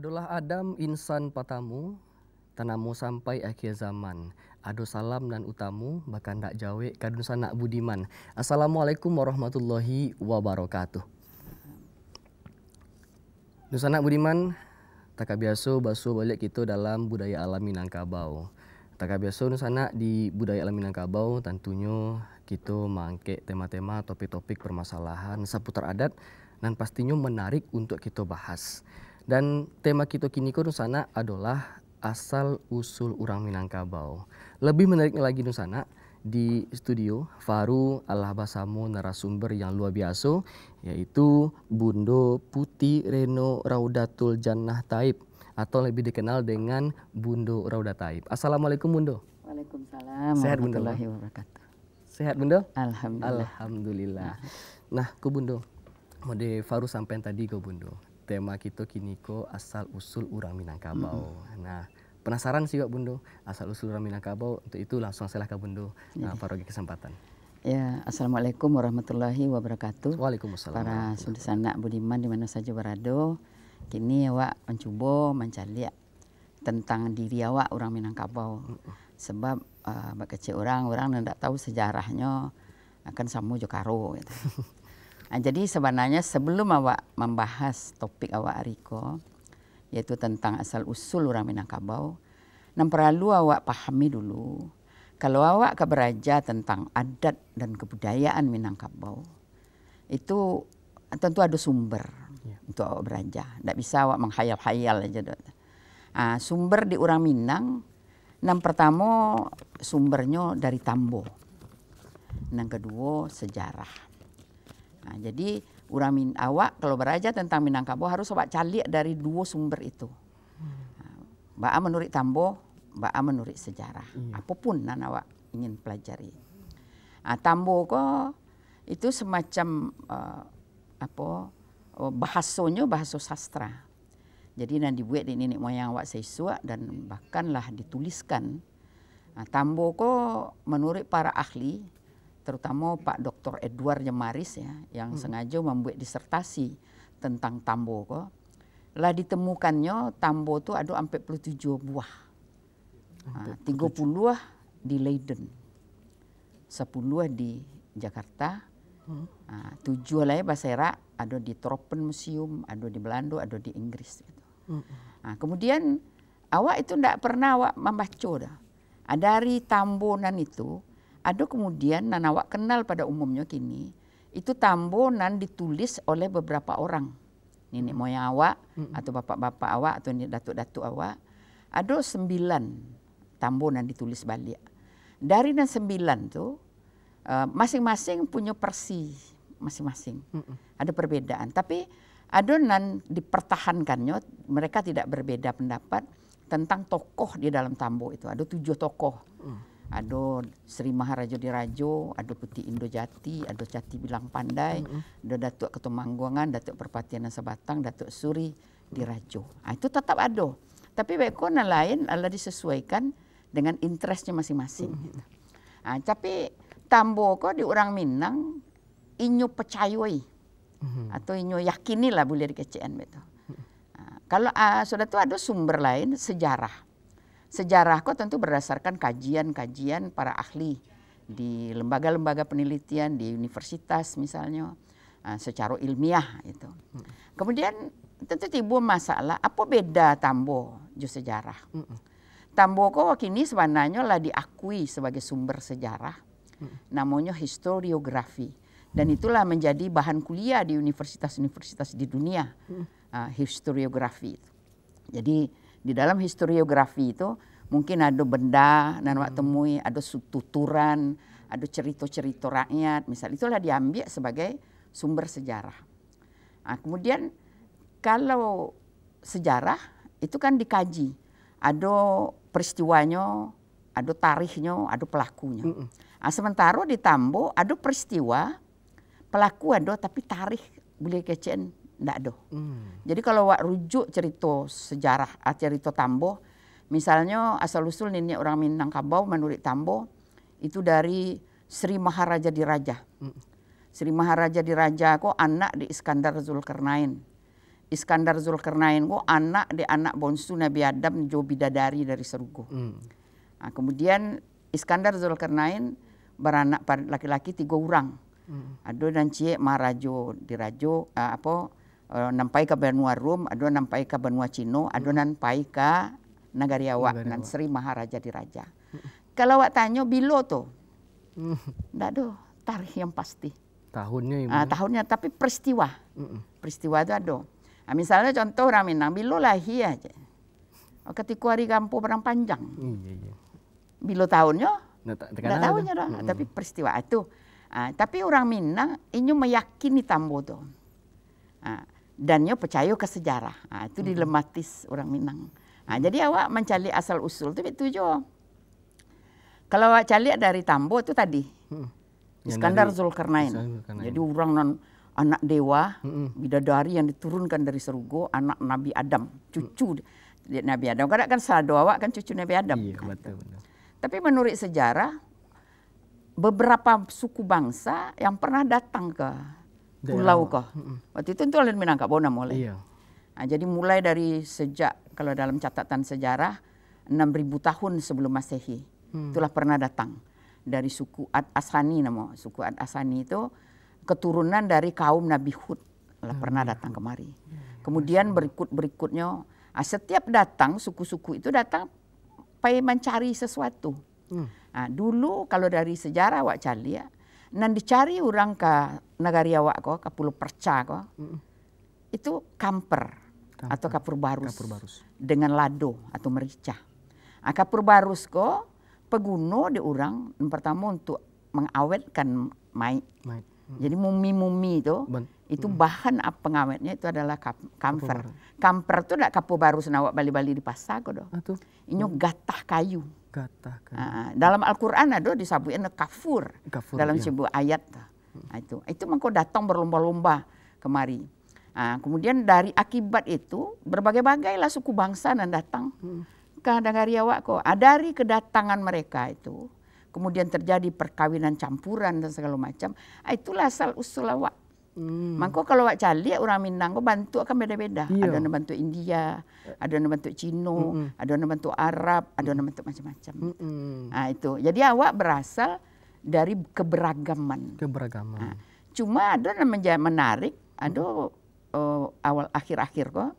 Adolah Adam insan patamu, tanamu sampai akhir zaman. Ado salam dan utamu, bahkan tak jawe kadun sanak budiman. Assalamualaikum warahmatullahi wabarakatuh. Nusanak budiman, tak biasa basuh balik kita dalam budaya alam Minangkabau. Tak biasa nusanak di budaya alam Minangkabau, tentunya kita mangkek tema-tema, topik-topik permasalahan seputar adat dan pastinya menarik untuk kita bahas. Dan tema kita kini Nusana adalah asal usul orang Minangkabau. Lebih menariknya lagi Nusana, di studio Faru Allah Basamu narasumber yang luar biasa, yaitu Bundo Putih Reno Raudatul Jannah Taib atau lebih dikenal dengan Bundo Rauda Taib. Assalamualaikum Bundo. Waalaikumsalam Sehat Bundo. warahmatullahi wabarakatuh. Sehat Bundo? Alhamdulillah. Alhamdulillah. Nah, ku Bundo, mode Faru sampai tadi ku Bundo. Tema kita kini ko asal usul orang Minangkabau. Nah, penasaran sih kok Bundo, asal usul orang Minangkabau. Untuk itu langsung salah ke Bundo. Nah, Faru kesempatan. Ya, assalamualaikum warahmatullahi wabarakatuh. Waalaikumsalam. Para sanak budiman di mana saja berada. Kini awak mencoba mencari tentang diri awak orang Minangkabau. Sebab kecil orang tidak tahu sejarahnya akan samu Jokaro gitu. Nah, jadi sebenarnya sebelum awak membahas topik awak Riko, yaitu tentang asal usul orang Minangkabau, dan perlu awak pahami dulu, kalau awak belajar tentang adat dan kebudayaan Minangkabau, itu tentu ada sumber untuk awak belajar. Tidak bisa awak menghayal-hayal aja. Sumber di orang Minang, yang pertama sumbernya dari Tambo, yang kedua sejarah. Nah, jadi awak kalau belajar tentang Minangkabau harus awak cari dari dua sumber itu. Ba'a menurut Tambo, ba'a menurut sejarah. Apapun yang awak ingin pelajari. Tambo kok itu semacam bahasanya bahasa sastra. Jadi yang dibuat di nenek moyang awak sesuai dan bahkanlah dituliskan. Tambo kok menurut para ahli, terutama Pak Dr. Edward Jemaris ya, yang sengaja membuat disertasi tentang Tambo kok, lah ditemukannya Tambo itu ada 47 buah. 30 di Leiden, 10 di Jakarta, 7 lain Basera, ada di Tropen Museum, ada di Belanda, ada di Inggris. Gitu. Kemudian awak itu tidak pernah awak membaca dah. Dari Tambonan itu, ada kemudian nan awak kenal pada umumnya kini, itu Tambonan ditulis oleh beberapa orang. Nenek moyang awak, atau bapak-bapak awak, atau datuk-datuk awak. Ada 9 Tambonan ditulis balik. Dari 9 tuh, masing-masing punya versi masing-masing. Ada perbedaan. Tapi ada nan dipertahankannya, mereka tidak berbeda pendapat tentang tokoh di dalam Tambo itu. Ada 7 tokoh. Ada Sri Maharaja Dirajo, ada Putih Indojati, ada Cati Bilang Pandai, ada Datuk Ketumanggungan, Datuk Perpatian Sebatang, Datuk Suri Dirajo. Itu tetap ada. Tapi baiknya lain adalah disesuaikan dengan interestnya masing-masing. Tapi Tambo kok di orang Minang inyo percayai atau inyo yakini lah boleh dikecen betul. Kalau sudah itu ada sumber lain sejarah. Sejarah kok tentu berdasarkan kajian-kajian para ahli di lembaga-lembaga penelitian di universitas misalnya secara ilmiah itu. Kemudian tentu timbul masalah apa beda Tambo jo sejarah. Tambo kok kini sebenarnya lah diakui sebagai sumber sejarah. Namanya historiografi. Dan itulah menjadi bahan kuliah di universitas-universitas di dunia. Historiografi. Jadi di dalam historiografi itu mungkin ada benda dan awak temui, ada tuturan, ada cerita-cerita rakyat, misal itulah diambil sebagai sumber sejarah. Kemudian kalau sejarah itu kan dikaji, ada peristiwanya, ada tarikhnya, ada pelakunya. Sementara di Tambo ada peristiwa, pelaku ada tapi tarikh boleh kecen tidak ada. Jadi kalau wak rujuk cerita sejarah, cerita Tambo, misalnya asal-usul nenek orang Minangkabau menurut Tambo, itu dari Sri Maharaja Diraja. Sri Maharaja Diraja kok anak di Iskandar Zulkarnain. Iskandar Zulkarnain ko anak bonsu Nabi Adam jo bidadari dari Serugo. Nah, kemudian Iskandar Zulkarnain beranak laki-laki 3 orang. Ado dan cie marajo dirajo nampai ke benua Rum, ado nampai ke benua Cino, ado nampai ke Nagariawa nan Sri Maharaja diraja. Kalau awak tanya bilo tuh, ndak do tarikh yang pasti. Tahunnya tahunnya tapi peristiwa. Peristiwa itu ada. Nah, misalnya contoh orang Minang, bilo lahir aja. Ketika hari kampu perang panjang. Bilo tahunnya, tidak tahunnya dah. Tapi peristiwa itu. Tapi orang Minang ini meyakini Tambo itu. Dan nyo percaya ke sejarah. Itu dilematis orang Minang. Jadi awak mencari asal usul itu jo. Kalau awak cari dari Tambo itu tadi. Iskandar Zulkarnain. Jadi orang anak dewa, bidadari yang diturunkan dari Serugo, anak Nabi Adam, cucu Nabi Adam. Kadang kan salah doa kan cucu Nabi Adam. Iya, betul. Tapi menurut sejarah, beberapa suku bangsa yang pernah datang ke pulau kok. Waktu itu oleh Minangkabau mulai. Iya. Nah, jadi mulai dari sejak kalau dalam catatan sejarah 6.000 tahun sebelum Masehi, itulah pernah datang dari suku Ad Asani nama. Suku Ad Asani itu keturunan dari kaum Nabi Hud lah pernah datang kemari. Kemudian berikutnya setiap datang suku-suku itu datang supaya mencari sesuatu. Nah, dulu kalau dari sejarah awak cari ya, nan dicari orang ke Nagariawa ko, ke Pulau Perca ko, itu kamper atau kapur barus dengan lado atau merica. Nah, kapur barus ko peguno di orang yang pertama untuk mengawetkan mai. Jadi mumi-mumi itu bahan pengawetnya itu adalah kamfer. Kamfer itu tidak kapur barus nawak bali-bali di pasar ko do. Ini gatah kayu. Dalam Al-Quran ada disabuin kafur dalam sebuah ayat. Itu mengko datang berlomba-lomba kemari. Kemudian dari akibat itu berbagai-bagai lah suku bangsa yang datang ke Nagariawa ko. Dari kedatangan mereka itu kemudian terjadi perkawinan campuran dan segala macam. Itulah asal usul awak. Mangko kalau awak cari orang Minang ko bantu akan beda-beda. Ada yang bantu India, ada yang bantu Cino, ada yang bantu Arab, ada yang bantu macam-macam. Itu. Jadi awak berasal dari keberagaman. Cuma ada yang menarik, ada awal akhir-akhir kok,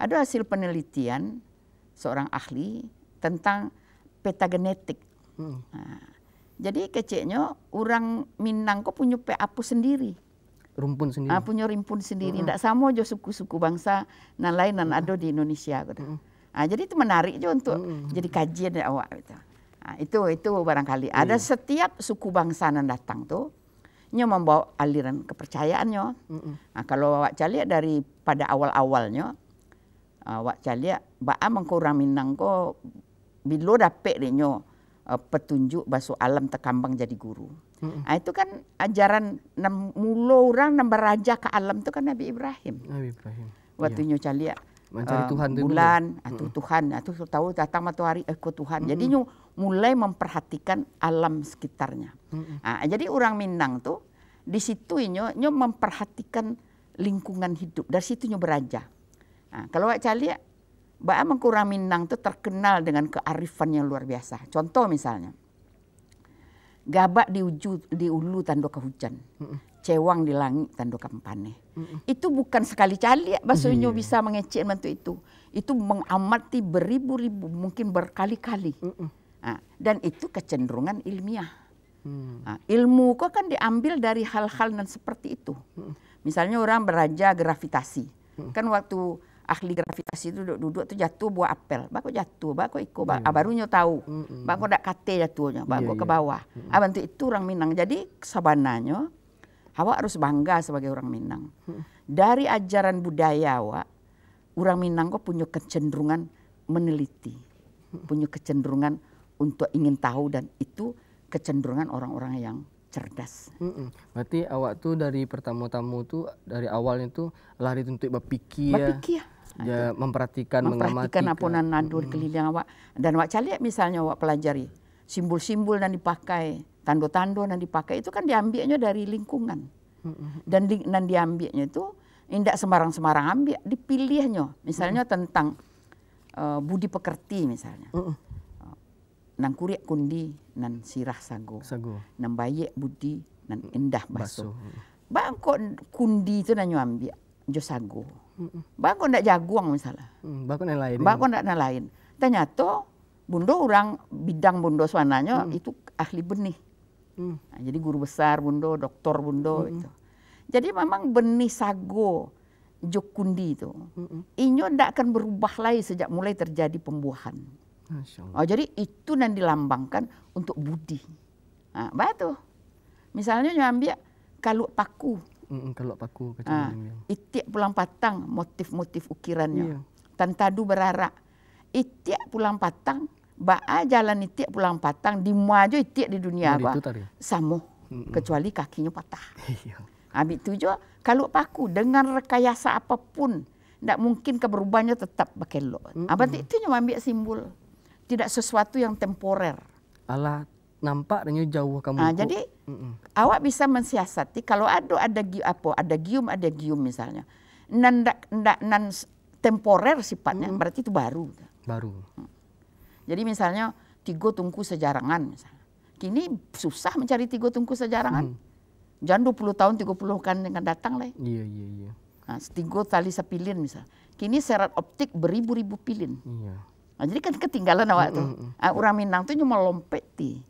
ada hasil penelitian seorang ahli tentang peta genetik. Jadi keceknya orang Minang kok punya PAPU sendiri. Rumpun sendiri. Punya rumpun sendiri. Tidak sama aja suku-suku bangsa nan lain nan ada di Indonesia. Jadi itu menarik juga untuk jadi kajian dari awak. Itu barangkali. Ada setiap suku bangsa yang datang tuh, nya membawa aliran kepercayaannya. Kalau awak cari dari pada awal-awalnya, awak cari baa mengkurang Minang ko bilo dapet denyo petunjuk basuh alam tekambang jadi guru. Itu kan ajaran mulo orang nambah raja ke alam itu kan Nabi Ibrahim. Waktu nyo cari mencari Tuhan bulan atau Tuhan atau tahu datang matahari Tuhan. Jadi nyo mulai memperhatikan alam sekitarnya. Jadi orang Minang tuh di situ nyo memperhatikan lingkungan hidup. Dari situ nyo beraja. Kalau awak cari mengkurang Minang tuh terkenal dengan kearifan yang luar biasa. Contoh misalnya, gabak di ulu tando ke hujan, cewang di langit tando ke empane. Itu bukan sekali cali bahasanya bisa mengecek bentuk itu. Itu mengamati beribu-ribu, mungkin berkali-kali. Dan itu kecenderungan ilmiah. Ilmu kok kan diambil dari hal-hal yang seperti itu. Misalnya orang beraja gravitasi. Kan waktu ahli gravitasi itu duduk tuh jatuh buah apel, bako jatuh, bako iko, barunya tahu, bako dak kate jatuhnya, bako ke bawah. Bantu itu orang Minang. Jadi sabananya, awak harus bangga sebagai orang Minang. Dari ajaran budaya awak, orang Minang kok punya kecenderungan meneliti, punya kecenderungan untuk ingin tahu, dan itu kecenderungan orang-orang yang cerdas. Berarti awak tuh dari pertama-tama tuh dari awalnya tuh lari untuk berpikir. Ya, memperhatikan apa nan nado di keliling awak. Dan awak cari misalnya awak pelajari simbol-simbol yang dipakai, tanda-tanda yang dipakai itu kan diambilnya dari lingkungan. Dan diambilnya itu Indak sembarang-sembarang ambil, dipilihnya. Misalnya tentang budi pekerti misalnya. Nang kuriak kundi, nan sirah sago. Nan bayek budi, nan indah baso. Bangko kundi itu nanyo ambil, jo sago. Bangko ndak jaguang misalnya. Bangko yang lain. Bangko ndak yang lain. Ternyata bundo orang bidang bundo swananya itu ahli benih. Nah, jadi guru besar bundo, doktor bundo itu. Jadi memang benih sago jok kundi itu, inyo ndak akan berubah lagi sejak mulai terjadi pembuahan. Jadi itu yang dilambangkan untuk budi. Nah, batu. Misalnya nyambil kalau paku. Kalau paku. Itiak pulang patang motif-motif ukirannya. Tantadu berarak. Itiak pulang patang, baa jalan itiak pulang patang di maju itiak di dunia apa? Samo. Kecuali kakinya patah. Habis itu juga kalau paku dengan rekayasa apapun, tidak mungkin keberubahnya tetap pakai lo. Berarti itu yang ambil simbol, tidak sesuatu yang temporer. Allah nampak dan jauh kamu. Jadi awak bisa mensiasati kalau ada gium misalnya, nan temporer sifatnya, berarti itu baru. Jadi misalnya tigo tungku sejarangan misalnya. Kini susah mencari tigo tungku sejarangan. Jangan 20 tahun 30 kan dengan datang lah. Iya. Nah, tigo tali sepilin misal. Kini serat optik beribu-ribu pilin. Iya. Nah, jadi kan ketinggalan awak tuh. Orang Minang tuh cuma lompet di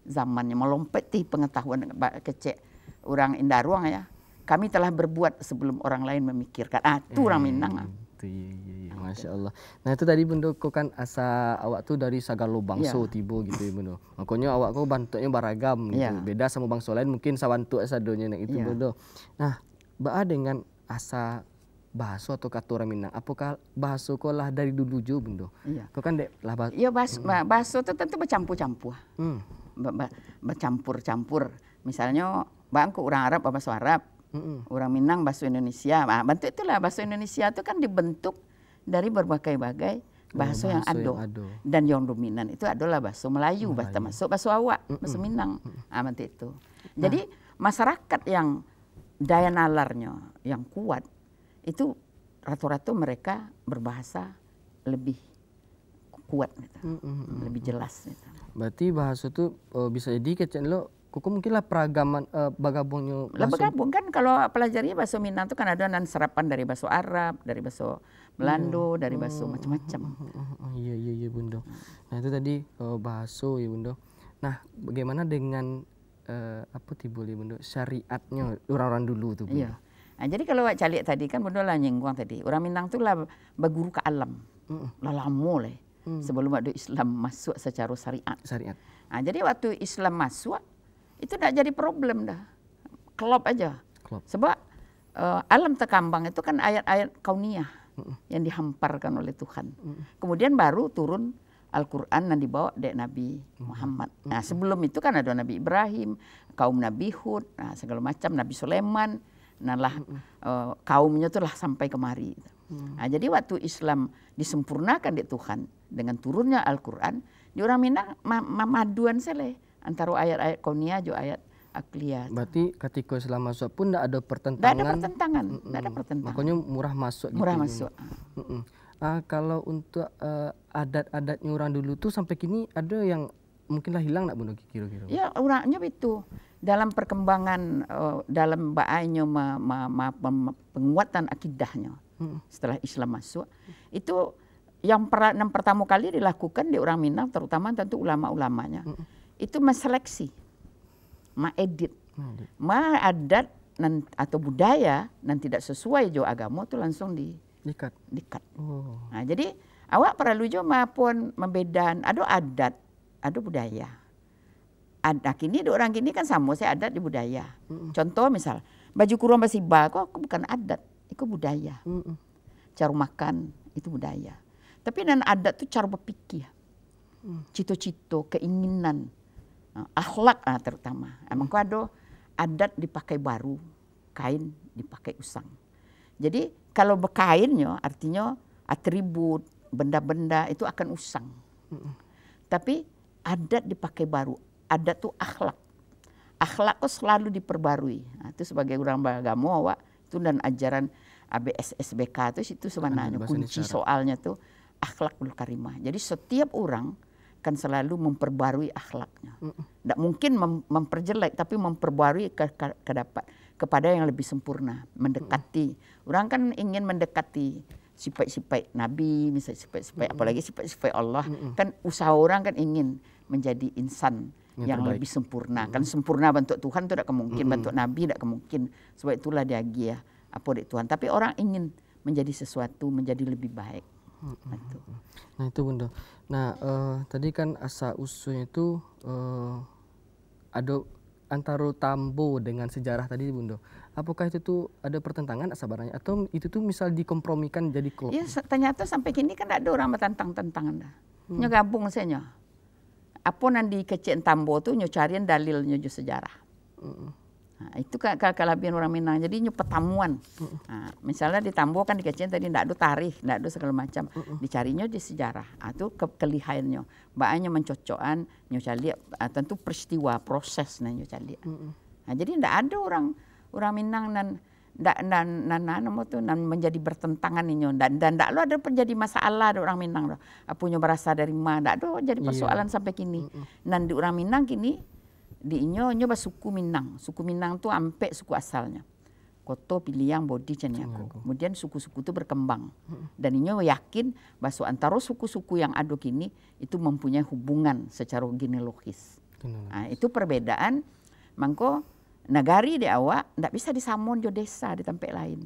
zamannya, melompet di pengetahuan kecek orang Indaruang ya. Kami telah berbuat sebelum orang lain memikirkan. Itu orang Minang. Iya. Masya Allah. Nah itu tadi Bundo kok kan asa awak tuh dari sagalo bangso tibo gitu ya Bundo. Makanya awak kok bantuknya baragam gitu. Beda sama bangso lain mungkin sawantu asadonya itu Bundo. Nah, baa dengan asa bahaso atau kata orang Minang. Apakah bahaso kok lah dari dulu juga Bundo? Iya. Kok kan dek lah bahaso. Iya bahaso itu tentu bercampur-campur. Bercampur-campur. Misalnya bangku orang Arab bahasa Arab. Orang Minang bahasa Indonesia. Nah, bentuk itulah bahasa Indonesia itu kan dibentuk dari berbagai-bagai bahasa yang ada. Dan yang dominan itu adalah bahasa Melayu, bahasa masuk bahasa awak, bahasa Minang. Bentuk itu. Jadi masyarakat yang daya nalarnya yang kuat itu rata-rata mereka berbahasa lebih kuat gitu. Lebih jelas gitu. Berarti bahasa itu bisa jadi kecen lo kok mungkin lah peragaman bagabungnya. Lah bergabung kan kalau pelajari bahasa Minang itu kan ada serapan dari bahasa Arab, dari bahasa Belanda, dari bahasa macam-macam. Iya Bundo. Nah itu tadi bahasa ya Bundo. Nah bagaimana dengan apa boleh Bundo syariatnya orang-orang dulu tuh Bundo. Iya. Nah, jadi kalau Wak Calik tadi kan Bundo lah nyinggung tadi. Orang Minang tuh lah berguru ke alam. Lah lama lah. Sebelum ada Islam masuk secara syariat. Nah, jadi waktu Islam masuk itu tidak jadi problem dah. Klop aja. Sebab alam terkambang itu kan ayat-ayat kauniyah yang dihamparkan oleh Tuhan. Kemudian baru turun Al-Quran yang dibawa dari Nabi Muhammad. Nah sebelum itu kan ada Nabi Ibrahim, kaum Nabi Hud, nah, segala macam, Nabi Sulaiman. Nah lah kaumnya tuh lah sampai kemari. Nah, jadi waktu Islam disempurnakan di Tuhan dengan turunnya Al-Quran, di orang Minang mamaduan seleh antara ayat-ayat kauniyah juga ayat akliyah. Berarti ketika Islam masuk pun tidak ada pertentangan. Tidak ada pertentangan. Makanya murah masuk. Murah masuk. Kalau untuk adat-adatnya orang dulu tuh sampai kini ada yang mungkinlah hilang nak Bundo kira-kira? Ya orangnya itu dalam perkembangan dalam baanya penguatan akidahnya setelah Islam masuk itu yang pertama kali dilakukan di orang Minang terutama tentu ulama-ulamanya. Itu menseleksi, edit, adat atau budaya dan tidak sesuai jo agama itu langsung dikat. Nah, jadi awak perlu jo maupun membedakan ada adat, ada budaya. Ada kini orang kini kan sama saya adat di budaya. Contoh misal baju kurung basiba kok bukan adat, itu budaya. Cara makan itu budaya. Tapi dan adat itu cara berpikir, cito-cito, keinginan. Akhlak terutama. Emang kok ada adat dipakai baru, kain dipakai usang. Jadi kalau berkainnya artinya atribut, benda-benda itu akan usang. Tapi adat dipakai baru. Adat itu akhlak. Akhlak itu selalu diperbarui. Nah, itu sebagai orang beragama itu dan ajaran ABSSBK itu sebenarnya bahasa kunci isyarat. soalnya tuh akhlakul karimah. Jadi setiap orang kan selalu memperbarui akhlaknya. Tidak mungkin memperjelek, tapi memperbarui kepada yang lebih sempurna, mendekati. Orang kan ingin mendekati sifat-sifat Nabi, misalnya sifat-sifat apalagi sifat-sifat Allah. Kan usaha orang kan ingin menjadi insan yang terbaik. lebih sempurna. Kan sempurna bentuk Tuhan itu tidak kemungkin, bentuk Nabi tidak kemungkin. Sebab itulah dia gia apa dari Tuhan. Tapi orang ingin menjadi sesuatu, menjadi lebih baik. Itu. Nah itu Bunda. Nah tadi kan asa usulnya itu ada antara Tambo dengan sejarah tadi Bunda. Apakah itu tuh ada pertentangan sebenarnya atau itu tuh misal dikompromikan jadi klub? Ya ternyata sampai kini kan tidak ada orang bertentang-tentangan dah. Nyo gabung saja. Apa nanti kecil Tambo tuh nyo carian dalilnya jo sejarah. Nah, itu kelebihan orang Minang. Jadi nyo pertemuan. Nah, misalnya di Tambo kan di kecil tadi tidak ada tarikh, tidak ada segala macam. Dicarinya di sejarah. Itu kelihayannya. Baaknya mencocokan nyo cari tentu peristiwa proses nyo cari. Nah, jadi tidak ada orang Minang nan menjadi bertentangan ini dan tidak lo ada menjadi masalah ada orang Minang lo punya berasal dari mana tidak ada jadi persoalan sampai kini. Nan di orang Minang kini di nyoba suku Minang tuh ampe suku asalnya Koto, Piliang, Bodi, Caniago. Kemudian suku-suku itu berkembang dan inyo yakin bahwa antara suku-suku yang ada kini itu mempunyai hubungan secara genealogis. Nah, itu perbedaan mangko nagari di awak tidak bisa disamon jo desa di tempat lain.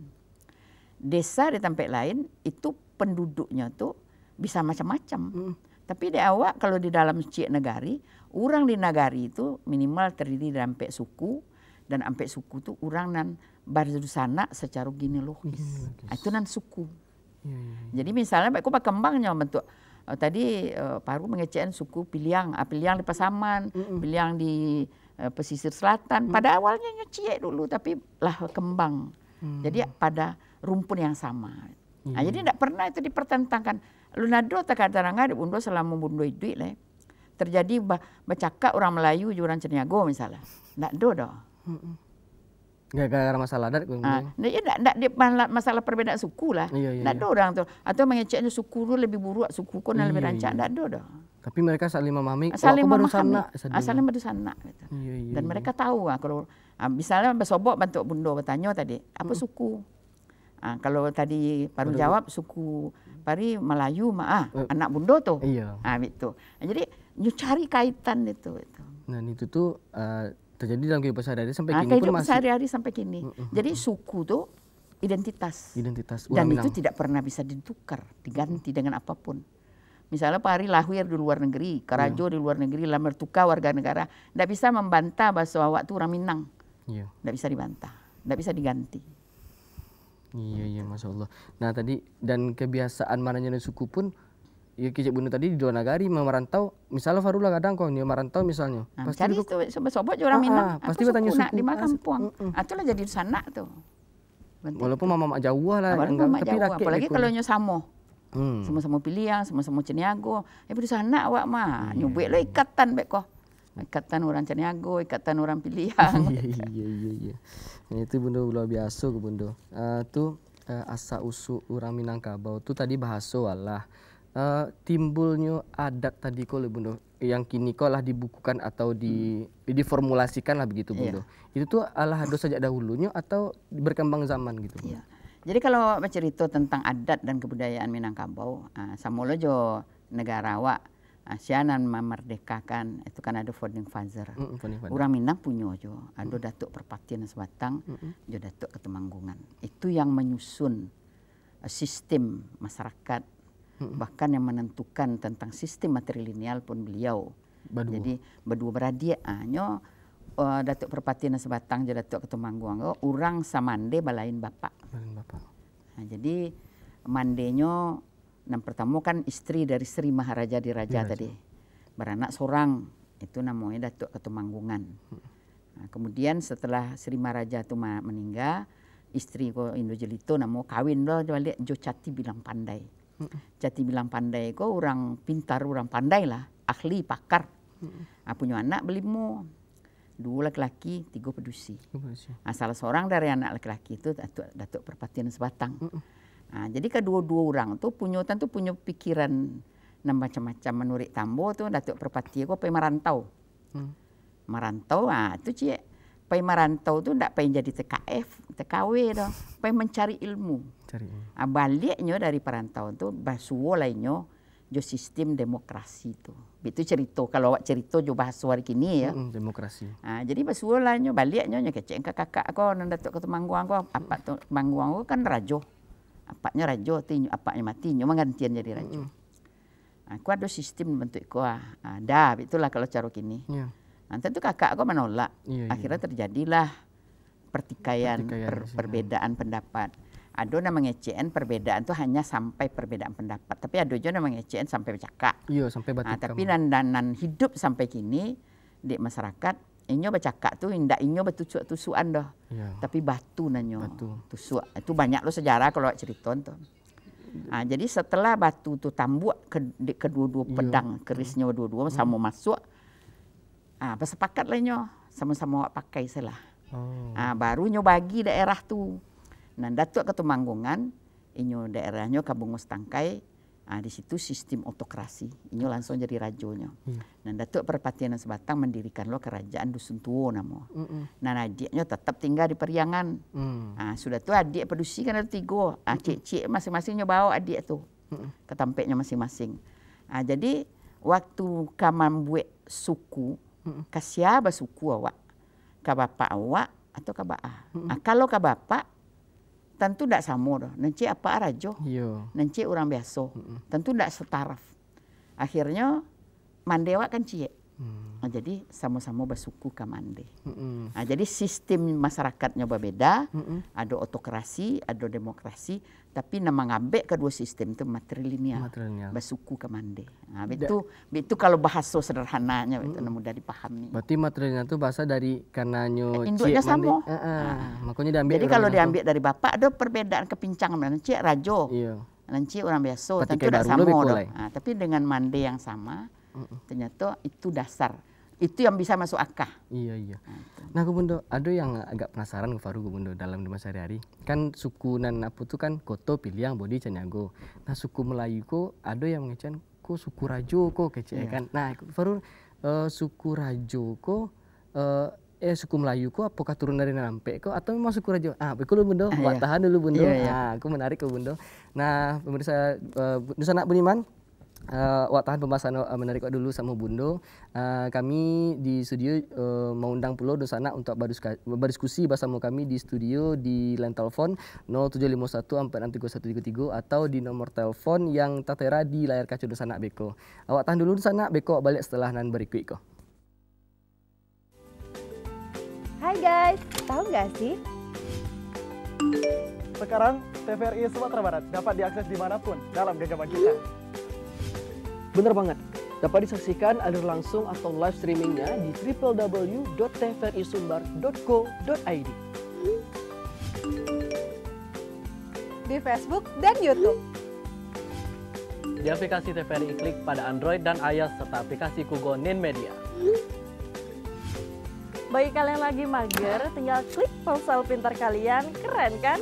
Desa di tempat lain itu penduduknya tuh bisa macam-macam. Tapi di awak kalau di dalam cik negari, orang di negari itu minimal terdiri dari ampe suku dan ampe suku tuh orang nan berdusana secara genealogis. Itu nan suku. Jadi misalnya aku berkembangnya bentuk tadi Paru mengecekkan suku Piliang, Piliang di Pasaman, Piliang di pesisir selatan. Pada awalnya nyeciek dulu, tapi lah kembang. Jadi pada rumpun yang sama. Nah, jadi tidak pernah itu dipertentangkan. Lunado tak ada di Bundo selama Bundo duit lah. Terjadi bercakap orang Melayu, orang Ceniago misalnya. Tidak ada dah. Nggak gara masalah adat. Tidak masalah perbedaan suku lah. Tidak ada orang tuh. Atau mengeceknya suku lu lebih buruk, suku kau lebih rancak. Tidak ada dah. Tapi mereka saling memahami. Saling baru memahami. sana. Saling baru sana. Gitu. Dan mereka tahu kalau misalnya bersobok bentuk Bundo bertanya tadi apa suku. Kalau tadi Paru jawab suku Pari Melayu anak Bundo tuh. Itu. Jadi cari kaitan itu. Nah itu tuh terjadi dalam kehidupan sehari-hari sampai kini pun masih. Sehari-hari sampai kini. Jadi suku tuh identitas. Dan itu tidak pernah bisa ditukar, diganti dengan apapun. Misalnya Pak Ari lahir di luar negeri, Karajo di luar negeri, lamar tukar warga negara, tidak bisa membantah bahwa awak itu orang Minang. Tidak bisa dibantah, tidak bisa diganti. Iya, Masya Allah. Nah tadi dan kebiasaan mananya suku pun, ya Kijek Bundo tadi di dua nagari merantau, misalnya Farula kadang kok dia merantau misalnya. Pasti itu sobat-sobat orang Minang. Pasti bertanya suku. Di kampung. Itulah jadi di sana tuh. Walaupun mama jauh lah. Tapi apalagi kalau nyo samo. Sama-sama Piliang, sama-sama Ceniago. Di sana awak mah nyubek lo ikatan beko. Ikatan orang Ceniago, ikatan orang Piliang. Iya. Itu Bundo luar biasa ke Bundo. Tuh asa usu orang Minangkabau tuh tadi bahasa Allah. Timbulnya adat tadi kok Bundo yang kini kok lah dibukukan atau diformulasikan lah begitu Bundo. Itu tuh Allah ada sejak dahulunya atau berkembang zaman gitu Bundo. Jadi kalau bercerita tentang adat dan kebudayaan Minangkabau, samula jo negara awak sianan memerdekakan itu kan ada founding father. Orang Minang punya jo, ada Datuk Perpatian Sebatang, jo Datuk Ketemanggungan. Itu yang menyusun sistem masyarakat, bahkan yang menentukan tentang sistem matrilineal pun beliau. Jadi berdua beradik, Datuk Perpatian Sebatang jo Datuk Ketemanggungan, orang samande balain bapak. Nah, jadi mandenyo yang pertama kan istri dari Sri Maharaja Diraja tadi. Beranak seorang, itu namanya Datuk Ketemanggungan. Nah, kemudian setelah Sri Maharaja itu meninggal, istri ko Indo Jelito namo kawin lo balik Jo Cati Bilang Pandai. Cati Bilang Pandai ko orang pintar, orang pandai lah, ahli, pakar. Punya anak belimu. 2 laki-laki, 3 pedusi. Salah seorang dari anak laki-laki itu Datuk Perpatian Sebatang. Jadi kedua-dua orang tuh punya pikiran macam-macam menurut Tambo tuh Datuk Perpati kok pengen merantau. Merantau, itu cie. Pengen merantau tuh ndak pengen jadi TKW dah. Pengen mencari ilmu. Baliknya dari perantau tuh basuo lainnya jo sistem demokrasi itu. Itu cerita kalau awak cerita jo bahasa hari kini ya. Demokrasi. Jadi basuo lainnya baliknya kecek kakak ko nang Datuk Ketumangguang ko apa tuh Mangguang ko kan rajo. Apanya rajo tinyo apanya mati nyo menggantian jadi rajo. Aku ada sistem bentuk ko ada itulah kalau cara kini. Nanti tuh kakak ko menolak. Akhirnya terjadilah pertikaian perbedaan pendapat. Ada namanya CN perbedaan tuh hanya sampai perbedaan pendapat. Tapi ada juga namanya CN sampai bercakap. Iya, sampai batikam. Tapi nan hidup sampai kini di masyarakat, inyo bercakap tuh indak inyo betusuk-tusukan dah. Tapi batu nanyo. Tusuk. Itu banyak lo sejarah kalau cerita tuh. Jadi setelah batu tuh tambuk kedua-dua pedang, kerisnya dua-dua sama masuk. Bersepakat lah nyo sama-sama pakai salah. Baru nyo bagi daerah tuh. Nah, Datuk Ketumanggungan, inyo daerahnya Kabungos Tangkai, di situ sistem otokrasi, inyo langsung jadi rajonya. Nah, Datuk Perpatian Sebatang mendirikan lo kerajaan Dusun Tuo namo. Nah, adiknya tetap tinggal di Periangan. Sudah tuh adik pedusi kan ada 3, cik-cik masing-masingnya bawa adik tuh ke tampeknya masing-masing. Jadi waktu kaman buat suku, kasiaba suku awak, ke bapak awak atau ke baa. Kalau ke bapak tentu tidak sama dah. Nanti apa rajo? Nanti orang biasa. Tentu tidak setaraf. Akhirnya mandewa kan cie. Jadi sama-sama bersuku ke mande. Jadi sistem masyarakatnya berbeda. Ada otokrasi, ada demokrasi. Tapi nama ngabek kedua sistem itu matrilineal. Bersuku ke mande. Itu kalau bahasa sederhananya itu mudah dipahami. Berarti matrilineal itu bahasa dari karenanya induknya sama. Makanya diambil. Jadi kalau diambil dari bapak ada perbedaan kepincangan. Nanti rajo. Nanti orang biasa. Tentu tidak sama. Tapi dengan mande yang sama. Ternyata itu dasar. Itu yang bisa masuk akal. Iya. Nah, Gubundo, ada yang agak penasaran Faru Gubundo dalam masa sehari-hari. Kan suku nan apa tuh kan Koto, Piliang, Bodi, Canyago. Nah, suku Melayu ko ada yang mengecen ko suku Rajo ko kece kan. Nah, Faru suku Rajo ko suku Melayu ko apakah turun dari Nampe ko atau memang suku Rajo? Betul lu Bundo. Tahan dulu Bundo. Nah, aku menarik ke Bundo. Nah, pemirsa Nusana Buniman, tahan pembahasan menarik dulu sama Bundo. Kami di studio mau undang Pulau Dosana untuk berdiskusi bersama kami di studio di line telepon 0751463133 atau di nomor telepon yang tertera di layar kaca Dosana Beko. Awak tahan dulu Dosana Beko balik setelah nan berikut ko. Hai guys, tahu nggak sih? Sekarang TVRI Sumatera Barat dapat diakses dimanapun dalam genggaman kita. Bener banget, dapat disaksikan aliran langsung atau live streamingnya di www.tvrisumbar.co.id. Di Facebook dan YouTube. Di aplikasi TVRI Klik pada Android dan iOS serta aplikasi Kugo Nin Media. Bagi kalian lagi mager, tinggal klik ponsel pintar kalian, keren kan?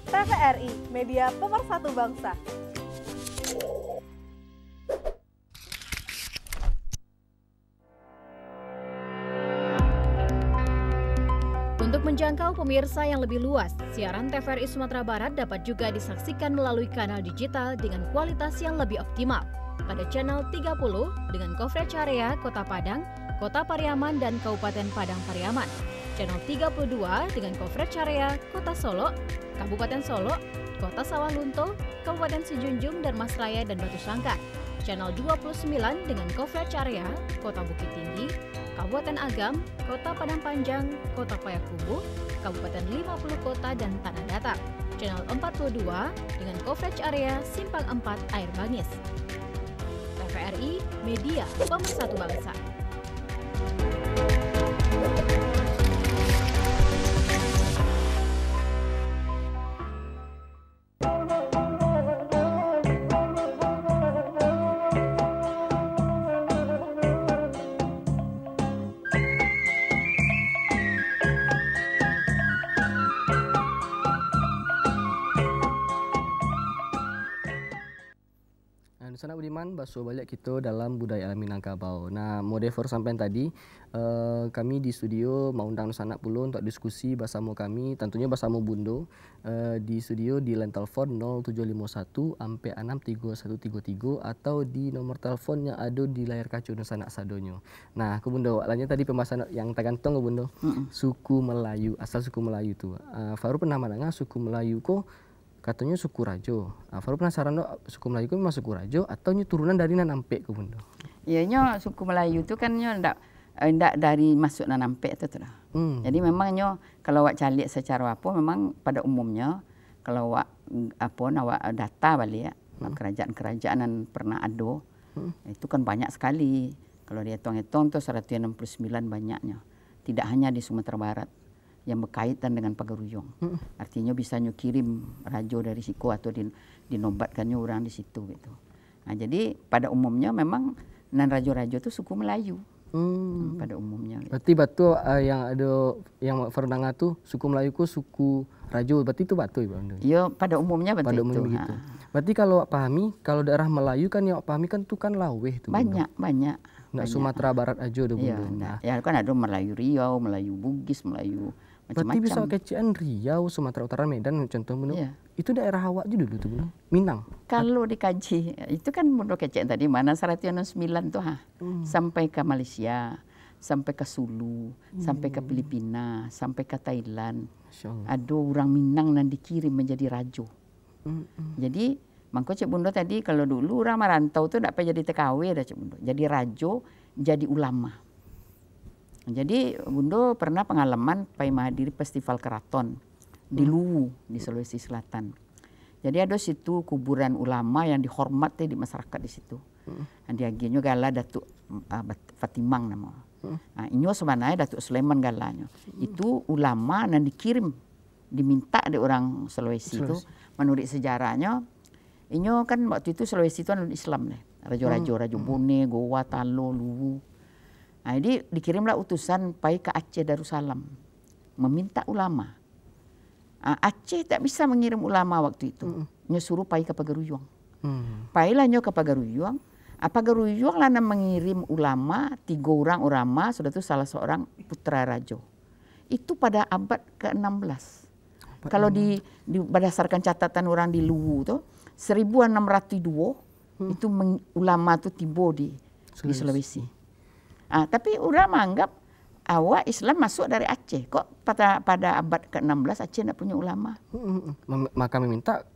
TVRI, media pemersatu bangsa. Untuk menjangkau pemirsa yang lebih luas, siaran TVRI Sumatera Barat dapat juga disaksikan melalui kanal digital dengan kualitas yang lebih optimal. Pada channel 30 dengan coverage area Kota Padang, Kota Pariaman, dan Kabupaten Padang Pariaman. Channel 32 dengan coverage area Kota Solo, Kabupaten Solo, Kota Sawah Lunto, Kabupaten Sejunjung, Darmasraya, dan Batu Sangkar. Channel 29 dengan coverage area Kota Bukit Tinggi, Kabupaten Agam, Kota Padang Panjang, Kota Payakumbuh, Kabupaten 50 Kota, dan Tanah Datar. Channel 42 dengan coverage area Simpang 4 Air Bangis. TVRI, media pemersatu bangsa. Nusana Budiman, basuh balik kita dalam budaya alam Minangkabau. Nah, moderator sampai tadi, kami di studio mau undang Nusana pula untuk diskusi bersama kami, tentunya bersama Bundo, di studio di line telefon 0751 sampai 63133 atau di nomor telefon yang ada di layar kaca Nusana Sadonyo. Nah, ke Bundo, lainnya tadi pembahasan yang tergantung ke Bundo, suku Melayu, asal suku Melayu tu. Faru pernah mendengar suku Melayu kok katanya suku Rajo. Faru penasaran dok, suku Melayu itu memang suku Rajo atau turunan dari Nanampek ke Bundo? Iya, suku Melayu itu kan ndak dari masuk Nanampek itu dah. Jadi memangnya kalau wak calik secara apa memang pada umumnya kalau wak nawak data balik ya, kerajaan-kerajaan yang pernah ada itu kan banyak sekali. Kalau dihitung-hitung tuh 169 banyaknya. Tidak hanya di Sumatera Barat yang berkaitan dengan Pagaruyung. Artinya bisa kirim rajo dari siku atau dinobatkannya orang di situ gitu. Nah, jadi pada umumnya memang nan rajo-rajo itu suku Melayu. Pada umumnya. Gitu. Berarti batu yang ada yang Ferdanga tuh suku Melayu ku suku rajo. Berarti itu batu Ibu Ando? Iya, pada umumnya betul. Pada umumnya begitu. Berarti kalau pahami kalau daerah Melayu kan yang pahami kan itu kan laweh tuh. Banyak. Nggak Sumatera Barat aja ada Iya, ya kan ada Melayu Riau, Melayu Bugis, Melayu macam-macam. Berarti bisa kecian Riau, Sumatera Utara, Medan contoh Bundo. Iya. Itu daerah awak juga dulu tuh Bundo. Minang. Kalau dikaji itu kan Bundo kecian tadi mana 169 tuh sampai ke Malaysia, sampai ke Sulu, sampai ke Filipina, sampai ke Thailand. Ada orang Minang yang dikirim menjadi rajo. Jadi mangko Cik Bundo tadi kalau dulu orang merantau tuh tidak jadi TKW dah Cik Bundo. Jadi rajo, jadi ulama. Jadi Bundo pernah pengalaman pai menghadiri festival keraton di Luwu di Sulawesi Selatan. Jadi ada situ kuburan ulama yang dihormati di masyarakat di situ. Di akhirnya gala Datuk Fatimang nama. Nah, ini sebenarnya Datuk Sulaiman galanya. Itu ulama yang dikirim diminta di orang Sulawesi itu menurut sejarahnya. Ini kan waktu itu Sulawesi itu adalah Islam nih. Rajo Bone, Goa, Talo, Luwu. Nah, jadi dikirimlah utusan pai ke Aceh Darussalam meminta ulama. Aceh tak bisa mengirim ulama waktu itu. Nyo suruh pai ke Pagaruyung. Pailah nyo ke Pagaruyung. Pagaruyung lah mengirim ulama 3 orang ulama, sudah itu salah seorang putra rajo. Itu pada abad ke-16. Kalau berdasarkan catatan orang di Luwu tuh 1602 itu ulama tuh tiba di Sulawesi. Tapi orang menganggap awak Islam masuk dari Aceh. Kok pada abad ke-16 Aceh tidak punya ulama? Maka meminta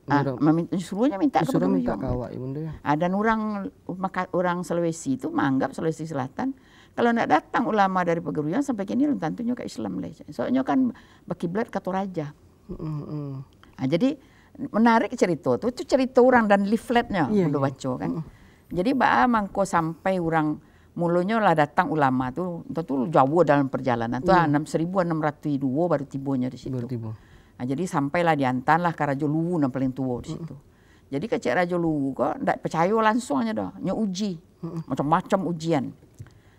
suruhnya minta ke awak Ibunda ya. Dan orang Sulawesi itu menganggap Sulawesi Selatan kalau tidak datang ulama dari Pagaruyung sampai kini belum tentunya ke Islam. Soalnya kan berkiblat ke Toraja. Jadi menarik cerita itu cerita orang dan leafletnya udah baca kan. Jadi mangko sampai orang mulanya lah datang ulama tuh jauh dalam perjalanan tuh 1602 baru tibanya di situ. Nah, jadi sampailah diantarlah ke Rajo Luwu yang paling tua di situ. Jadi ke Cik Rajo Luwu kok ndak percaya langsung aja dah, uji macam-macam ujian.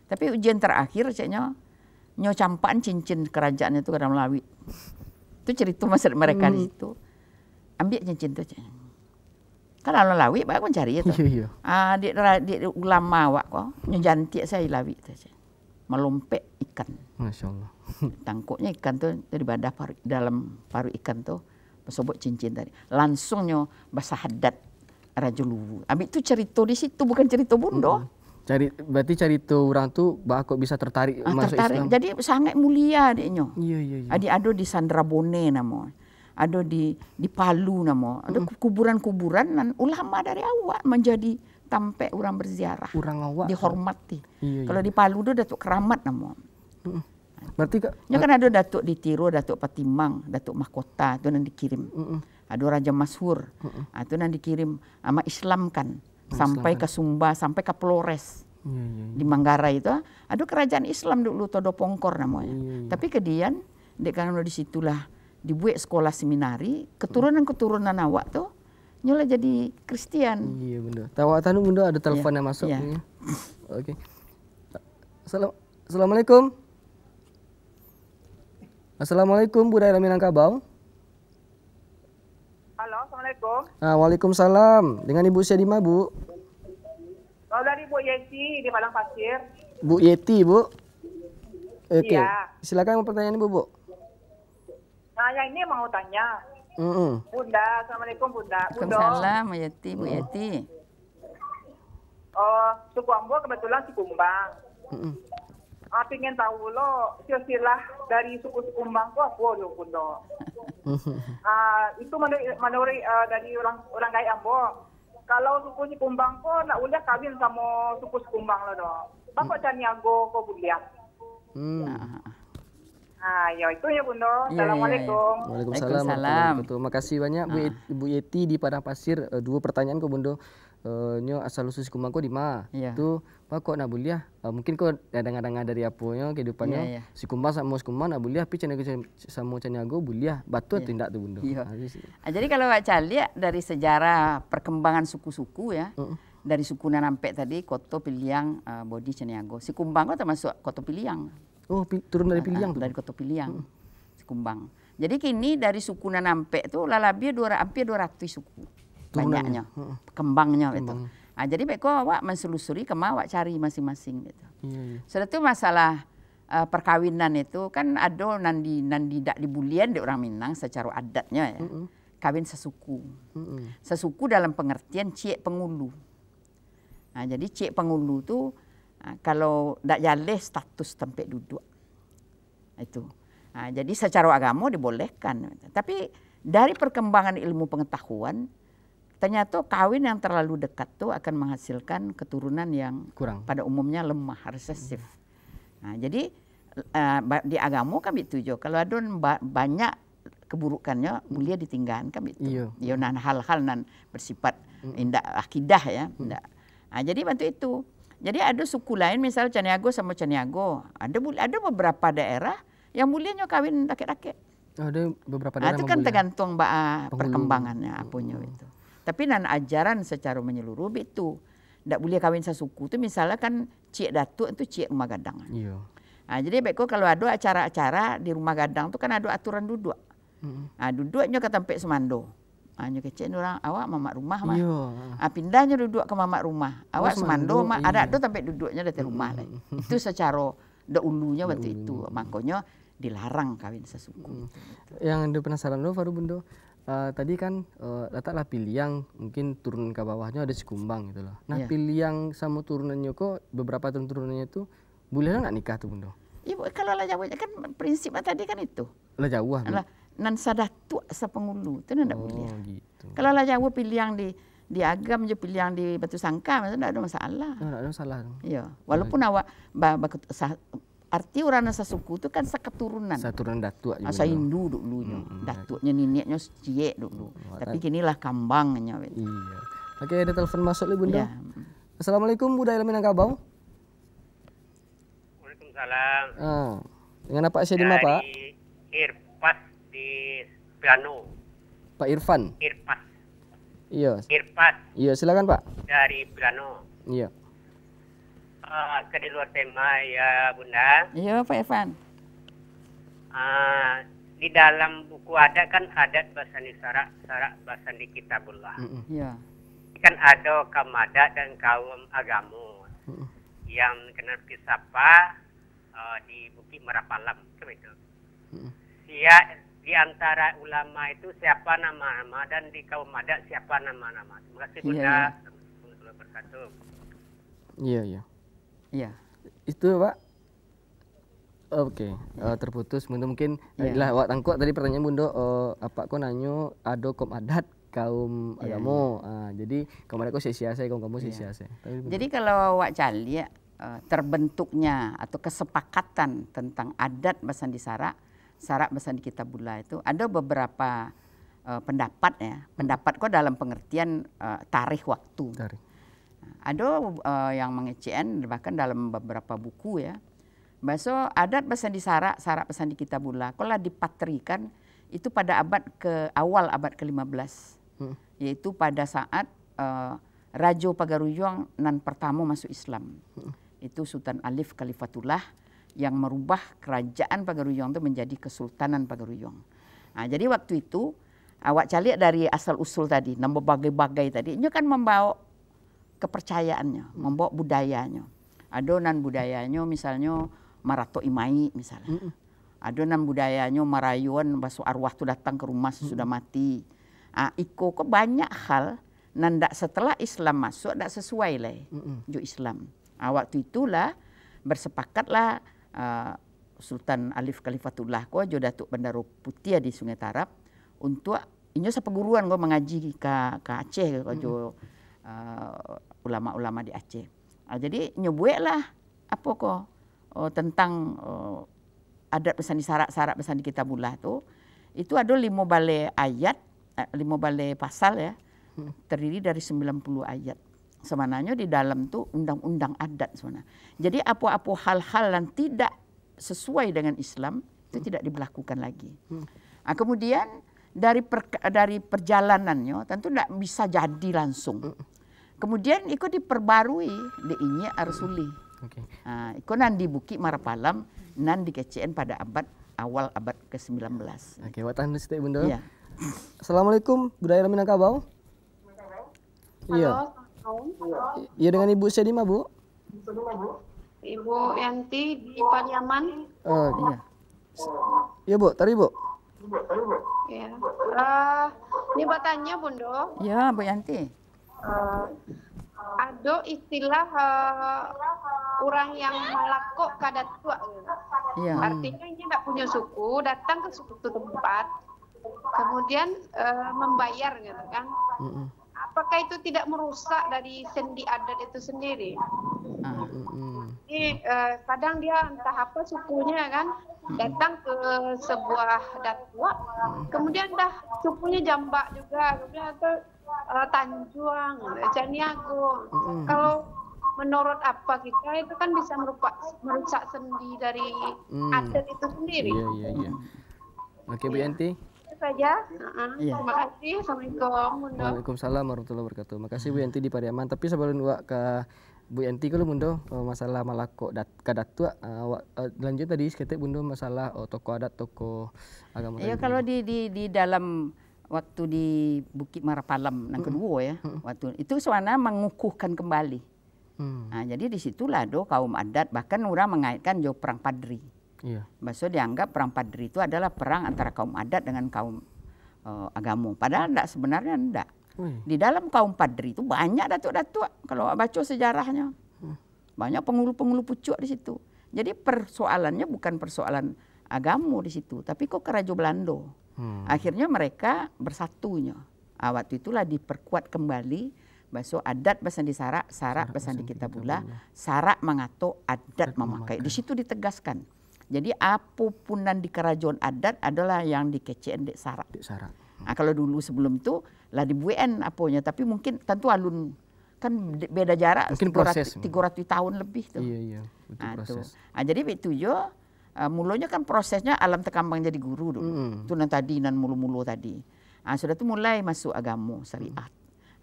Tapi ujian terakhir ceknya nyo campaan cincin kerajaan itu ke dalam Lawi. Itu cerita masa mereka di situ. Ambil cincin tuh ceknya. Kan orang Lawi banyak mencari itu. Di ulama awak kok nyejantik saya Lawi itu. Melompek ikan. Masya Allah. Tangkuknya ikan tuh dari dalam paru ikan tuh bersobok cincin tadi. Langsungnya basah hadat Raja Luwu. Ambil itu cerita di situ bukan cerita Bundo. Berarti cerita orang tuh kok bisa tertarik masuk Islam. Jadi sangat mulia adiknya. Iya. Adik ada di Sandrabone namanya. Ada di Palu nama, ada kuburan-kuburan dan ulama dari awak menjadi tampak orang berziarah. Orang awak dihormati. Kalau di Palu itu Datuk Keramat nama. Berarti kan ada Datuk Ditiro, Datuk Patimang, Datuk Mahkota itu yang dikirim. Ada Raja Masyhur, itu yang dikirim sama Islam kan sampai ke Sumba, sampai ke Flores. Di Manggarai itu ada kerajaan Islam dulu Todo Pongkor namanya. Tapi kemudian karena di situlah dibuat sekolah seminari, keturunan awak tuh nyola jadi Kristen. Iya Bunda. Tahu tanu Bunda ada telepon yang masuk. Oke. Assalamualaikum. Assalamualaikum budaya Minangkabau. Halo, assalamualaikum. Waalaikumsalam. Dengan Ibu Syadima Bu. Bu Yesi di Padang Pasir. Bu Yeti, Bu. Oke. Iya. Silakan pertanyaan Ibu, Bu. Nah, yang ini mau tanya. Bunda, Assalamualaikum Bunda. Waalaikumsalam, Bu Yeti, Bu Yeti. Oh, suku Ambo kebetulan si Kumbang. Pengen tahu lo silsilah dari suku Kumbang kok apa lo Bunda? Itu menurut dari orang Gai Ambo. Kalau suku si Kumbang kok nak boleh kawin sama suku Kumbang lo dong. Bapak Caniago kok boleh? Ya itu ya Bunda. Assalamualaikum. Waalaikumsalam. Terima kasih banyak Bu Yeti di Padang Pasir. Dua pertanyaan kok Bunda. Nyo asal usul Kumbang kok di mana? Tu pak kok nak boleh? Mungkin kok kadang-kadang dari apanya kehidupannya si Kumbang sama Kumbang nak boleh, tapi sama Caniago boleh. Batu atau tidak tu Bunda? Jadi kalau Wak Cali dari sejarah perkembangan suku-suku ya. Dari suku Nanampek tadi, Koto, Piliang, Bodi, Caniago. Si Kumbang kok termasuk Koto Piliang. Oh, turun dari Piliang tuh? Dari Koto Piliang, si Kumbang. Jadi kini dari suku Nanampek tuh lebih hampir 200 suku. Banyaknya, kembangnya gitu. Jadi beko awak menselusuri awak cari masing-masing gitu. Sudah itu masalah perkawinan itu kan ada nandi dak dibulian di orang Minang secara adatnya ya. Kawin sesuku. Sesuku dalam pengertian ciek pengulu. Jadi ciek pengulu tuh kalau dak jaleh status tempat duduk. Itu. Jadi secara agama dibolehkan. Tapi dari perkembangan ilmu pengetahuan ternyata kawin yang terlalu dekat tuh akan menghasilkan keturunan yang kurang, pada umumnya lemah, resesif. Jadi di agama kan itu jo. Kalau ada banyak keburukannya, mulia ditinggalkan kan itu. Iya, nan hal-hal nan bersifat indah akidah ya. Jadi bantu itu. Jadi ada suku lain, misal Caniago sama Caniago. Ada beberapa daerah yang mulianya kawin rakyat-rakyat. Ada beberapa daerah. Itu kan tergantung perkembangannya apanya itu. Tapi nan ajaran secara menyeluruh itu tidak boleh kawin sesuku. Itu misalnya kan cik datuk itu cik rumah gadang. Jadi beko kalau ada acara-acara di rumah gadang itu kan ada aturan duduk. Duduknya ke tempat semando. Nyo kecil orang awak mamak rumah mah. Pindahnya duduk ke mamak rumah. Awak semando mah ada tempat duduknya dari rumah. Itu secara dahulunya waktu itu. Makanya dilarang kawin sesuku. Yang anda penasaran lo Faru Bundo? Tadi kan letaklah Piliang, mungkin turun ke bawahnya ada si Kumbang gitu loh. Nah Piliang sama turunannya kok beberapa turunannya itu boleh nggak nikah tuh Bundo? Ibu kalau lah Jawa kan prinsipnya tadi kan itu. Lah Jawa. Nan sadatu sepengulu itu ndak boleh. Gitu. Kalau lah Jawa Piliang di agam je Piliang di Batu Sangka maksudnya tidak ada masalah. Tidak ada masalah. Iya, walaupun awak arti orang sesuku itu kan seketurunan. Seturunan datuk. Asa Hindu dulunya. Datuknya neneknya cie dulu. Tapi kinilah kambangnya. Iya. Oke, ada telepon masuk nih Bunda. Ya. Assalamualaikum budaya Minangkabau. Waalaikumsalam. Dengan apa saya di mana Pak? Irpas di Piano. Pak Irfan. Irpas. Iya. Irpas. Iya, silakan Pak. Dari Piano. Iya. Ke di luar tema ya Bunda. Iya Pak Irfan. Di dalam buku adat kan adat Basandi Sarak Basandi Kitabullah. Iya. Kan ada kaum adat dan kaum agama yang kenal kisapa di Bukit Merapalam itu. Di antara ulama itu siapa nama-nama dan di kaum adat siapa nama-nama. Terima kasih Bunda. Berkatu. Iya. Iya. Itu Pak. Oke, terputus. Mungkin lah Wak Tangkuk tadi pertanyaan Bundo apa kok nanyo ada kaum adat kaum agama. Jadi kaum adat kok sia-sia kaum kamu sia-sia. Jadi kalau Wak Cali terbentuknya atau kesepakatan tentang adat Basandi Sarak Basandi Kitabullah itu ada beberapa pendapat ya. Pendapat kok dalam pengertian tarikh waktu. Ada yang mengecen bahkan dalam beberapa buku ya. Bahasa adat Basandi Sarak Basandi Kitabullah kalau dipatrikan itu pada awal abad ke-15. Yaitu pada saat Raja Pagaruyung nan pertama masuk Islam. Itu Sultan Alif Khalifatullah yang merubah kerajaan Pagaruyung itu menjadi Kesultanan Pagaruyung. Jadi waktu itu awak calik dari asal usul tadi, nama bagai-bagai tadi, ini kan membawa kepercayaannya, membawa budayanya. Adonan budayanya misalnya marato imai misalnya. Adonan budayanya marayuan basu arwah tu datang ke rumah sesudah mati. Iko kok banyak hal nandak setelah Islam masuk ndak sesuai lah jo Islam. Waktu itulah bersepakatlah Sultan Alif Khalifatullah ko jo Datuk Bandar Putih di Sungai Tarap untuk inyo sepeguruan ko mengaji ke Aceh ko jo ulama-ulama di Aceh. Jadi nyobueklah apa ko tentang adat pesan di sarak pesan di Kitabullah tu itu ada 5 balai ayat, 5 balai pasal ya, terdiri dari 90 ayat. Sebenarnya di dalam tu undang-undang adat sebenarnya. Jadi apa-apa hal-hal yang tidak sesuai dengan Islam itu tidak diberlakukan lagi. Kemudian dari perjalanannya tentu tidak bisa jadi langsung. Kemudian ikut diperbarui di Inye Arsuli. Ikut nan di Bukit Marapalam nan di KCN pada awal abad ke-19. Oke, watan sedikit Bunda. Iya. Assalamualaikum, budaya Minangkabau. Iya. Iya dengan Ibu Sedima, Bu. Ibu Yanti di Pariaman. Oh, iya. Iya, Bu, tadi Bu. Ya. Ini bertanya Bundo. Ya, Bu Yanti. Ada istilah orang yang melakok kadat tua. Ya. Artinya ini tidak punya suku, datang ke suku tempat, kemudian membayar gitu kan. Apakah itu tidak merusak dari sendi adat itu sendiri? Ini kadang dia entah apa sukunya kan, datang ke sebuah datua, kemudian dah sukunya Jambak juga, kemudian atau Tanjuang, Caniago. Kalau menurut apa kita itu kan bisa merusak sendi dari adat itu sendiri. Iya. Oke, Bu Yanti. Itu saja. Terima kasih. Assalamualaikum. Waalaikumsalam warahmatullahi wabarakatuh. Makasih Bu Yanti di Pariaman. Tapi sebelum ke Bu Yanti kalau Bundo masalah malako kadatua lanjut tadi seketik Bundo masalah tokoh adat, tokoh agama. Ya kalau di dalam waktu di Bukit Marapalam yang kedua ya, waktu itu sebenarnya mengukuhkan kembali. Jadi disitulah kaum adat bahkan orang mengaitkan perang Padri. Iya. Maksudnya dianggap perang Padri itu adalah perang antara kaum adat dengan kaum agama. Padahal sebenarnya enggak. Di dalam kaum Padri itu banyak datuk-datuk kalau baca sejarahnya. Banyak penghulu-penghulu pucuk di situ. Jadi persoalannya bukan persoalan agama di situ, tapi kok Raja Belanda. Akhirnya mereka bersatunya. Waktu itulah diperkuat kembali bahasa adat pesan di sarak pesan di Kitabullah, sarak mengato adat memakai. Di situ ditegaskan. Jadi apapun yang di kerajaan adat adalah yang di KCN dek sarak. Kalau dulu sebelum itu lah di BUN apanya, tapi mungkin tentu alun kan beda jarak, mungkin 300 tahun lebih tuh. Iya, proses. Jadi itu jo mulanya kan prosesnya alam tekambang jadi guru dulu. Itu nan tadi nan mulu-mulu tadi. Sudah tuh mulai masuk agama syariat.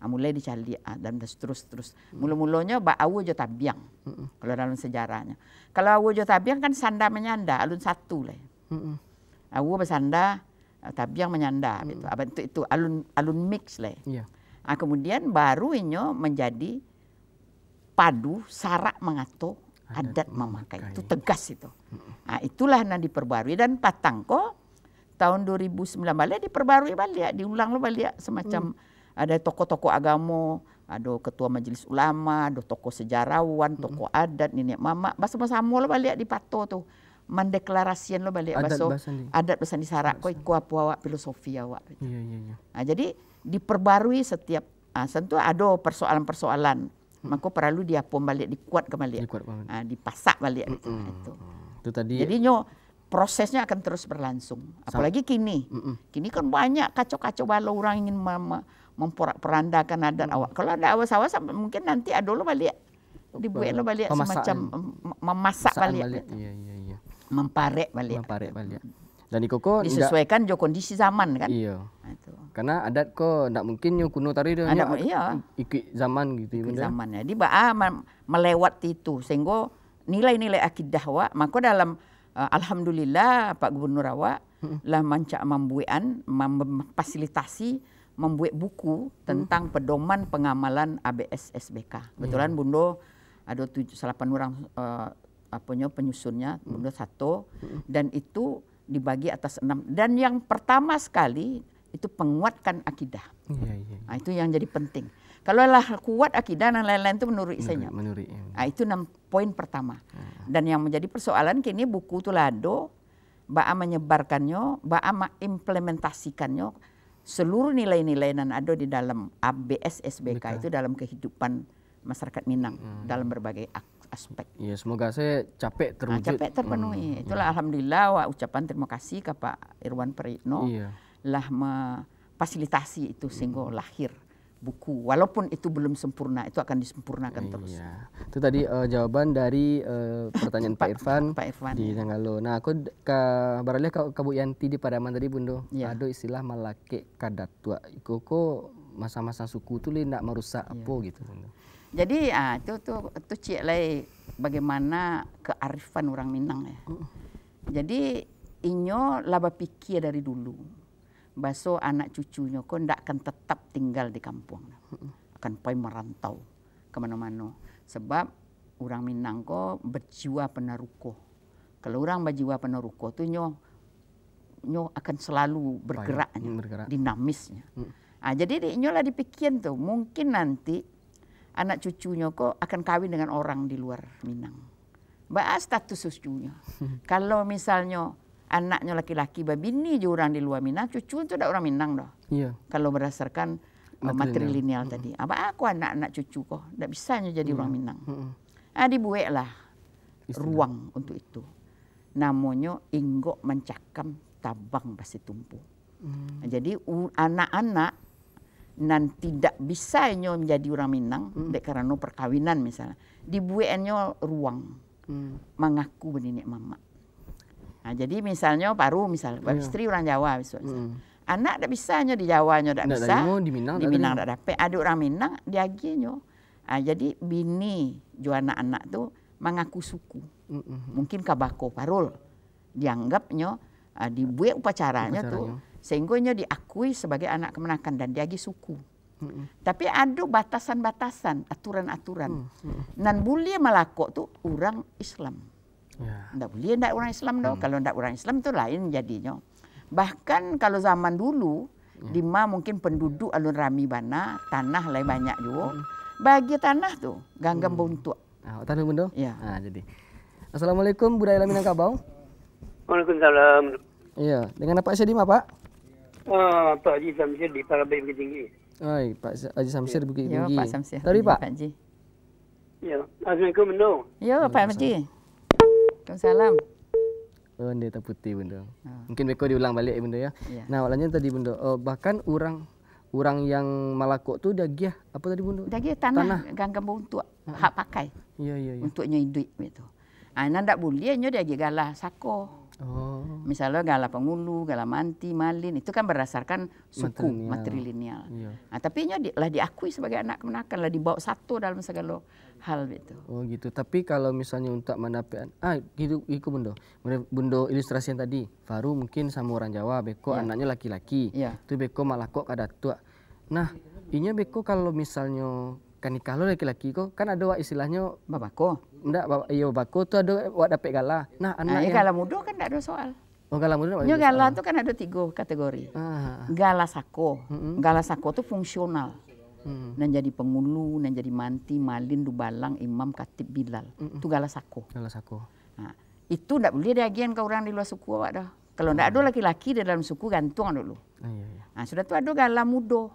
Mulai dicari dan terus. Mulu-mulanya awu jo tabiang. Kalau dalam sejarahnya. Kalau awu jo tabiang kan sanda menyanda alun satu lah. Awu bersanda tabiang menyanda gitu. Itu alun mix lah. Iya. Kemudian baru inyo menjadi padu sarak mengato adat memakai. Itu tegas itu. Itulah yang diperbarui dan Patangko tahun 2009 balik diperbarui balik, diulang balik semacam ada tokoh-tokoh agama, ada ketua majelis ulama, ada tokoh sejarawan, tokoh adat, nenek mama, bersama-sama balik di Pato tuh mendeklarasian balik adat pesan di sarak kok apa awak filosofi awak. Iya. Jadi diperbarui setiap tentu ada persoalan-persoalan. Maka perlu dia pun balik dikuat kembali, dipasak balik itu. Itu tadi. Jadi prosesnya akan terus berlangsung. Apalagi kini kan banyak kacau-kacau balau orang ingin memperandakan adat awak. Kalau ada awas-awas mungkin nanti ada lo balik dibuat lo balik semacam memasak balik. Iya. Memparek balik. Dan ikoko disesuaikan jo kondisi zaman kan. Iya. Karena adat kok ndak mungkin yo kuno tadi dia ikut zaman gitu. Ikut zaman ya. Di melewati itu sehingga nilai-nilai akidah awak maka dalam alhamdulillah Pak Gubernur awak lah membuat memfasilitasi membuat buku tentang pedoman pengamalan ABS SBK. Kebetulan Bundo ada 8 orang penyusunnya, Bundo 1, dan itu dibagi atas 6. Dan yang pertama sekali itu penguatkan akidah. Nah, itu yang jadi penting. Kalau lah kuat akidah dan lain-lain itu menurut saya. Itu 6 poin pertama. Dan yang menjadi persoalan kini buku itu lado, ba'a menyebarkannya, ba'a mengimplementasikannya, seluruh nilai-nilai yang ada di dalam ABS SBK itu dalam kehidupan masyarakat Minang dalam berbagai aspek. Ya, semoga saya capek terwujud. Capek terpenuhi. Itulah alhamdulillah ucapan terima kasih ke Pak Irwan Prayitno lah memfasilitasi itu sehingga lahir buku. Walaupun itu belum sempurna, itu akan disempurnakan terus. Itu tadi jawaban dari pertanyaan Pak Irfan di Nanggalo. Nah, aku barangkali ke Bu Yanti di Padaman tadi Bundo. Ada istilah malake kadatua. Koko masa-masa suku tu nak merusak apa gitu Bundo. Jadi itu cik lay bagaimana kearifan orang Minang ya. Jadi inyo laba pikir dari dulu. Baso anak cucunya kok ndak akan tetap tinggal di kampung. Akan pergi merantau kemana-mana. Sebab orang Minang kok berjiwa penaruko. Kalau orang berjiwa penaruko tu nyo akan selalu bergerak. Dinamisnya. Jadi nyo lah dipikir tuh mungkin nanti anak cucunya kok akan kawin dengan orang di luar Minang. Bahas status cucunya. Kalau misalnya anaknya laki-laki, bini je orang di luar Minang, cucu itu tidak orang Minang dah. Kalau berdasarkan matrilineal tadi. Aku anak-anak cucu kok, tidak bisanya jadi orang Minang. Dibuatlah ruang untuk itu. Namanya inggok mencakam tabang basi tumpu. Jadi anak-anak nan tidak bisa menjadi orang Minang karena perkawinan misalnya. Dibuatnya ruang mengaku beninik mama. Nah, jadi misalnya istri orang Jawa misalnya. Anak tak bisanya di Jawanya tak bisa. Di Minang tak dapat. Ada orang Minang diaginya. Jadi bini jo anak-anak tu mengaku suku. Mungkin kabako parul. Dianggapnya dibuat upacaranya tu sehingga diakui sebagai anak kemenakan dan diagi suku. Tapi ada batasan-batasan, aturan-aturan. Nan boleh melakok tu orang Islam. Tidak boleh tidak orang Islam dong. Kalau tidak orang Islam itu lain jadinya. Bahkan kalau zaman dulu, Lima mungkin penduduk alun rami bana, tanah lain banyak juga. Bagi tanah tu, ganggam buntuk. Tanah Bundo? Jadi. Assalamualaikum budaya Minangkabau. Waalaikumsalam. Iya, dengan apa saya di mana Pak? Pak Haji Samsir di Parabai Bukit Tinggi. Pak Haji Samsir di Bukit Tinggi. Pak Samsir. Tadi Pak. Ya, Assalamualaikum Bundo. Ya, Pak Haji. Waalaikumsalam. Dia tak putih Bundo. Mungkin beko diulang balik Bundo ya. Nah, walanya tadi Bundo, bahkan orang yang Malakok tu dia giah apa tadi Bundo? Dia giah tanah ganggam untuk hak pakai. Iya. Untuknya hidup itu. Ndak boleh dia giah galah sako. Misalnya gala pengulu, gala manti, malin itu kan berdasarkan suku matrilineal. Tapi lah diakui sebagai anak kemenakan, lah dibawa satu dalam segala hal itu. Gitu. Tapi kalau misalnya untuk menapian, gitu Bundo ilustrasi yang tadi, Faru mungkin sama orang Jawa, beko anaknya laki-laki, itu beko Malakok kadatua. Nah, inya beko kalau misalnya kan nikah lo laki-laki kok kan ada istilahnya babako. Enggak, babako tuh ada wak dapet gala. Nah, anaknya gala muda kan enggak ada soal. Gala muda. Gala tuh kan ada 3 kategori. Gala sako. Gala sako tuh fungsional. Nan jadi pengulu, nan jadi manti, malin, dubalang, imam, katib, bilal. Itu gala sako. Gala sako. Nah, itu enggak boleh diagian ke orang di luar suku awak dah. Kalau enggak ada laki-laki di dalam suku gantung dulu. Nah, sudah tuh ada gala muda.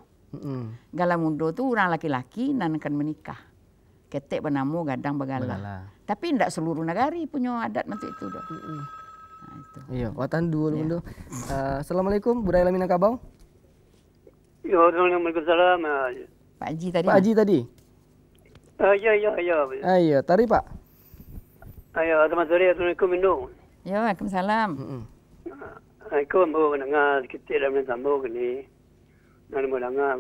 Gala muda tu orang laki-laki nan akan menikah. Ketek bernamu gadang begala. Tapi tidak seluruh negari punya adat macam itu dah. Iya, watan dulu Bundo. Assalamualaikum budaya Minangkabau. Ya, Waalaikumsalam. Pak Haji tadi. Pak Haji tadi. Ya. Ayo, tari Pak. Ayo, selamat sore. Assalamualaikum Bundo. Ya, Waalaikumsalam. Aku mau dengar kita dalam sambung ni. Nak mau dengar.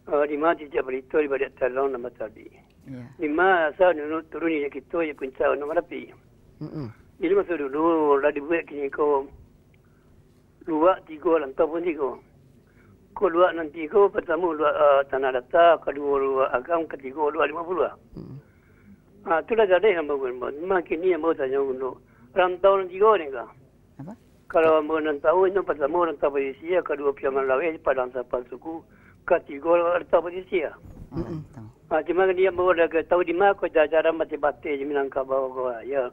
Di mana dia berita di balik talon nama tadi. Di mana asal turun ni kita yang puncak nama rapi. Jadi masa dulu dah dibuat kini ko 2, 3 lantau pun 3. Ko luar nanti ko pertama luar tanah datar, kedua luar agam, ketiga luar 50. Tu dah jadi yang bagus. Makin ni yang bagus saja untuk rantau nanti ko ni kah? Kalau menentau itu pertama rantau posisi, kedua piangan lawe padang sapal suku, ketiga rantau posisi. Cuma dia bawa dah tahu di mana ko jajaran bate-bate di Minangkabau ko ya.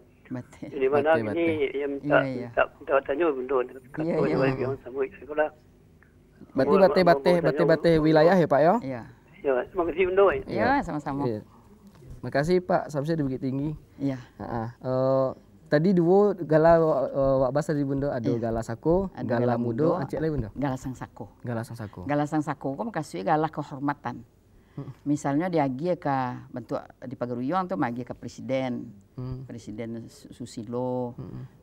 Di mana ni yang tak tanya untuk kata dia yang sama sekolah. Berarti bate-bate wilayah ya Pak ya? Iya. Ya, terima kasih Undo. Ya, sama-sama. Terima kasih Pak Samsir di Bukit Tinggi. Iya. Tadi dua gala wak bahasa di Bundo ada gala sako, gala mudo, acik lain Bundo. Gala sang sako. Gala sang sako. Gala sang sako ko makasih gala kehormatan. Misalnya diagi ke bentuk di Pagaruyung tuh magi ke presiden, Presiden Susilo,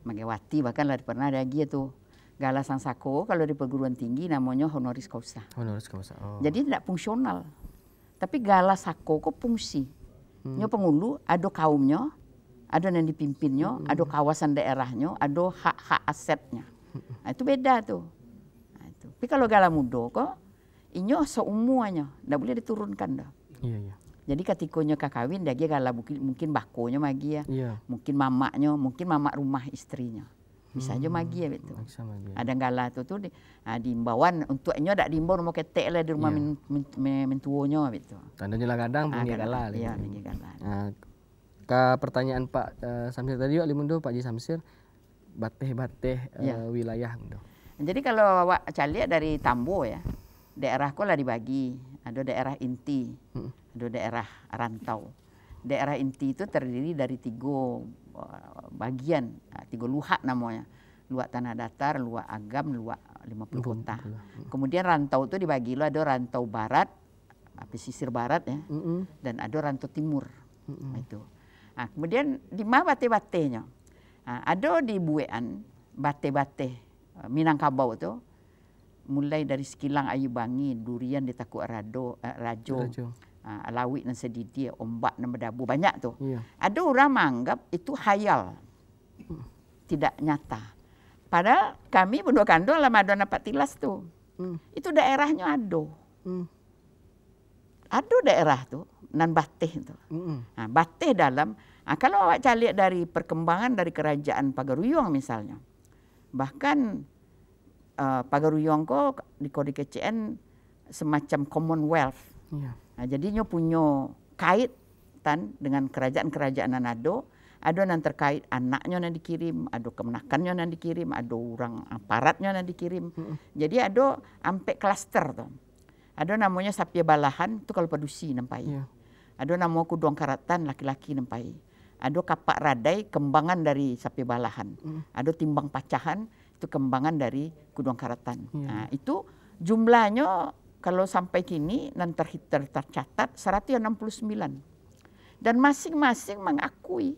Megawati bahkan lah pernah diagi tuh. Gala sang sako kalau di perguruan tinggi namanya honoris causa. Honoris causa. Oh. Jadi tidak fungsional. Tapi gala sako kok fungsi. Nyo pengulu ada kaumnya, ada yang dipimpinnya, ada kawasan daerahnya, ada hak-hak asetnya. Nah, itu beda tuh. Nah, itu. Tapi kalau gala mudo kok inyo seumuanya, tidak boleh diturunkan dah. Iya. Jadi ketikonya kakawin dia gala mungkin bakonya magi ya. Iya. Mungkin mamaknya, mungkin mamak rumah istrinya. Bisa aja magi ya betul. Ada gala tu di imbauan untuknya tak diimbau mau ketek lah di rumah mentuonya betul. Tandanya lah kadang punya gala. Iya, punya gala. Ke pertanyaan Pak Samsir tadi Wak Limundo, Pak Ji Samsir, bateh-bateh wilayah Mundo. Jadi kalau awak cari dari Tambo ya, daerahku lah dibagi. Ada daerah inti, ada daerah rantau. Daerah inti itu terdiri dari 3 bagian, 3 luak namanya. Luak tanah datar, luak agam, luak 50 kota. Kemudian rantau itu dibagi lo ada rantau barat, pesisir barat ya, dan ada rantau timur. Itu. Nah, kemudian di mana bate-batenya? Ada di Buean, bate-bate Minangkabau itu mulai dari Sekilang Ayu Bangi, Durian di Takuk Rajo. Lawit dan sedidi, ombak dan berdabu banyak tuh. Iya. Ada orang menganggap itu hayal, tidak nyata. Padahal kami berdua kandung lah Madonna Patilas tuh. Itu daerahnya ada. Ada daerah tuh nan bateh itu. Nah, bateh dalam. Kalau awak cari dari perkembangan dari kerajaan Pagaruyung misalnya, bahkan Pagaruyung kok di kode KCN semacam Commonwealth. Iya. Nah, jadinya punya kaitan dengan kerajaan-kerajaan Nanado, ada yang terkait anaknya yang dikirim, ada kemenakannya yang dikirim, ada orang aparatnya yang dikirim. Jadi ada sampai klaster tuh. Ada namanya Sapia Balahan itu kalau padusi nampai. Yeah. Ada nama Kuduang Karatan laki-laki nampai. Ada Kapak Radai kembangan dari Sapia Balahan. Ada Timbang Pacahan itu kembangan dari Kuduang Karatan. Yeah. Nah, itu jumlahnya kalau sampai kini dan tercatat 169. Dan masing-masing mengakui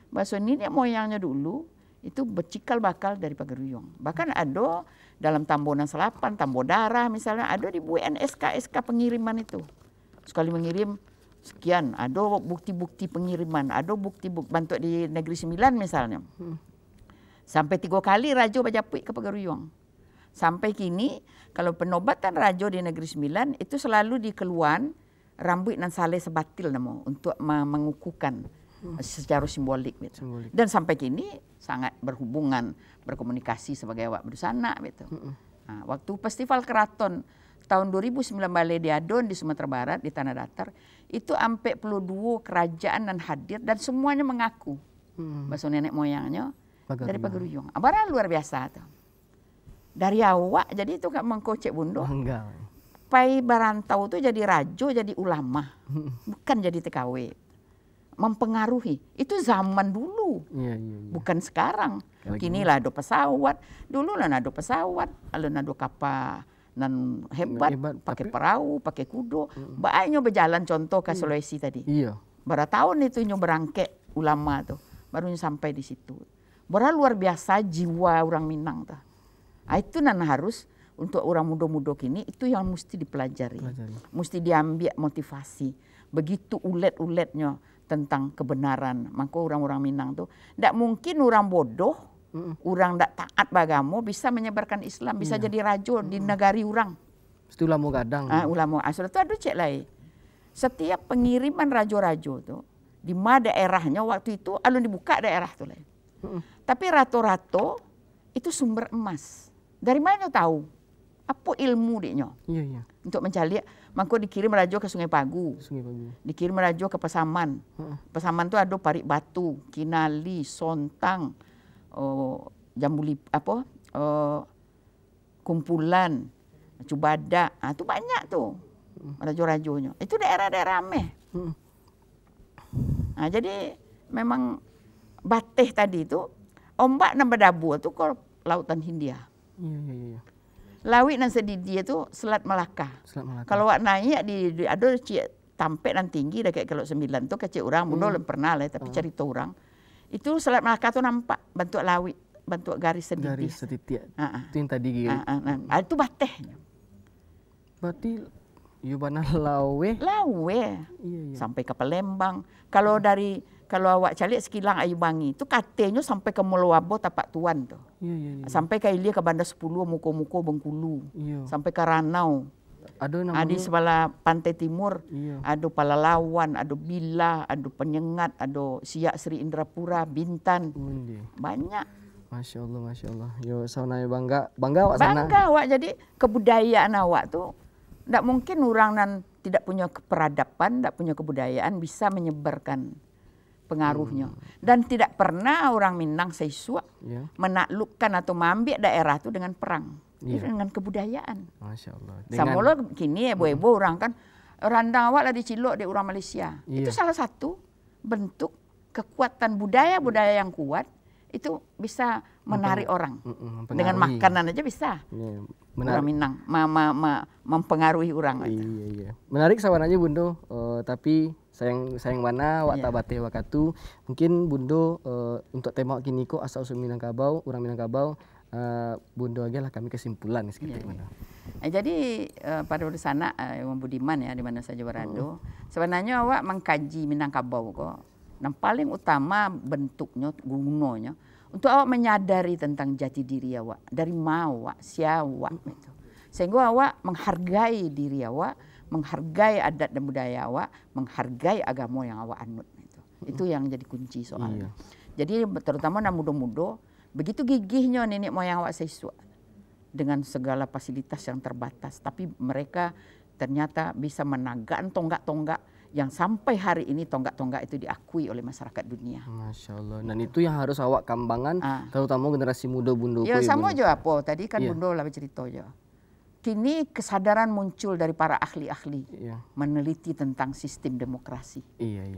bahwa ini moyangnya dulu itu bercikal bakal dari Pagaruyung. Bahkan ada dalam Tambonan Selapan, Tambo Darah misalnya, ada di Buean SK pengiriman itu. Sekali mengirim sekian, ada bukti-bukti pengiriman, ada bukti bantu di Negeri Sembilan misalnya. Sampai 3 kali Rajo Bajapui ke Pagaruyung. Sampai kini kalau penobatan Rajo di Negeri Sembilan itu selalu dikeluan rambut dan sale sebatil namo untuk mengukuhkan secara simbolik gitu. Dan sampai kini sangat berhubungan, berkomunikasi sebagai awak bersana gitu. Nah, waktu Festival Keraton tahun 2009 Balai di Adon di Sumatera Barat di Tanah Datar itu sampai 22 kerajaan dan hadir dan semuanya mengaku bahasa nenek moyangnya dari Pagaruyung. Barang luar biasa tuh. Dari awak jadi itu gak mengkocek Bundo. Enggak. Pai barantau itu jadi rajo, jadi ulama. Bukan jadi TKW. Mempengaruhi. Itu zaman dulu. Iya. Bukan sekarang. Kini lah ada pesawat. Dulu lah ada pesawat. Lalu ada kapal nan hebat. Pakai perahu, pakai kudo. Banyak berjalan contoh ke Sulawesi tadi. Iya. Berapa tahun itu berangkek ulama tuh. Baru sampai di situ. Berapa luar biasa jiwa orang Minang tuh. Itu nan harus untuk orang muda-muda kini itu yang mesti dipelajari. Mesti diambil motivasi. Begitu ulet-uletnya tentang kebenaran. Maka orang-orang Minang tuh tidak mungkin orang bodoh, orang tidak taat bagamo bisa menyebarkan Islam, bisa jadi rajo di negari orang. Itu ulamo gadang. Ulamo sudah tu ada cek lain. Setiap pengiriman rajo-rajo tu di mana daerahnya waktu itu alun dibuka daerah tu lain. Tapi rato-rato itu sumber emas. Dari mana tahu? Apa ilmu dia? Iya. Untuk mencari, mangko dikirim rajo ke Sungai Pagu. Dikirim rajo ke Pesaman. Pesaman tu ada Parik Batu, Kinali, Sontang, Jambuli Kumpulan, Cubada. Itu banyak tuh rajo-rajonya. Itu daerah-daerah rameh. Jadi memang Bateh tadi itu ombak dan berdabu itu ke lautan Hindia. Iya. Lawit dan sedidi itu Selat Melaka. Kalau wak naik di ada tampek dan tinggi dah kayak kalau 9 tu kecil orang mudah pernah lah tapi cerita orang. Itu Selat Melaka tu nampak bentuk lawit, bentuk garis sedidi. Garis sedidi. Itu yang tadi gitu. Itu Bateh. Berarti Yubana Lawe. Iya. Sampai ke Palembang. Kalau awak cari sekilang Ayubangi itu katanya sampai ke Mulwabo Tapak Tuan tuh. Iya. Sampai ke Ilia ke Bandar 10 Muko-Muko Bengkulu. Iya. Sampai ke Ranau. Ada di sebelah pantai timur. Iya. Ada Palalawan, ada Bila, ada Penyengat, ada Siak Sri Indrapura, Bintan. Banyak. Masya Allah. Yo saunanya bangga awak sana. Bangga awak jadi kebudayaan awak tuh. Tidak mungkin orang yang tidak punya peradaban, tidak punya kebudayaan bisa menyebarkan pengaruhnya. Dan tidak pernah orang Minang Seisua menaklukkan atau mengambil daerah itu dengan perang. Dengan kebudayaan. Masya Allah. Samula kini ebo-ebo orang kan randang awak lah dicilok di orang Malaysia. Itu salah satu bentuk kekuatan budaya yang kuat. Itu bisa menarik orang. Dengan makanan aja bisa. Orang Minang mempengaruhi orang. Iya. Menarik sawananya Bundo. Tapi sayang mana waktu Bateh wakatu. Mungkin Bundo untuk tema kini kok asal usul Minangkabau, orang Minangkabau, Bundo aja lah kami kesimpulan seperti mana. Jadi pada sana Yang Budiman ya di mana saja berada. Sebenarnya awak mengkaji Minangkabau kok. Yang paling utama bentuknya, gunanya, untuk awak menyadari tentang jati diri awak. Dari mau awak, siapa itu. Sehingga awak menghargai diri awak, menghargai adat dan budaya awak, menghargai agama yang awak anut. Itu yang jadi kunci soalnya. Jadi terutama anak muda-muda, begitu gigihnya nenek moyang awak Seisua. Dengan segala fasilitas yang terbatas. Tapi mereka ternyata bisa menagakkan tonggak-tonggak yang sampai hari ini tonggak-tonggak itu diakui oleh masyarakat dunia. Masya Allah. Dan itu yang harus awak kambangan, terutama generasi muda Bundo. Ya sama aja apa. Tadi kan Bundo lah bercerita aja. Kini kesadaran muncul dari para ahli-ahli meneliti tentang sistem demokrasi.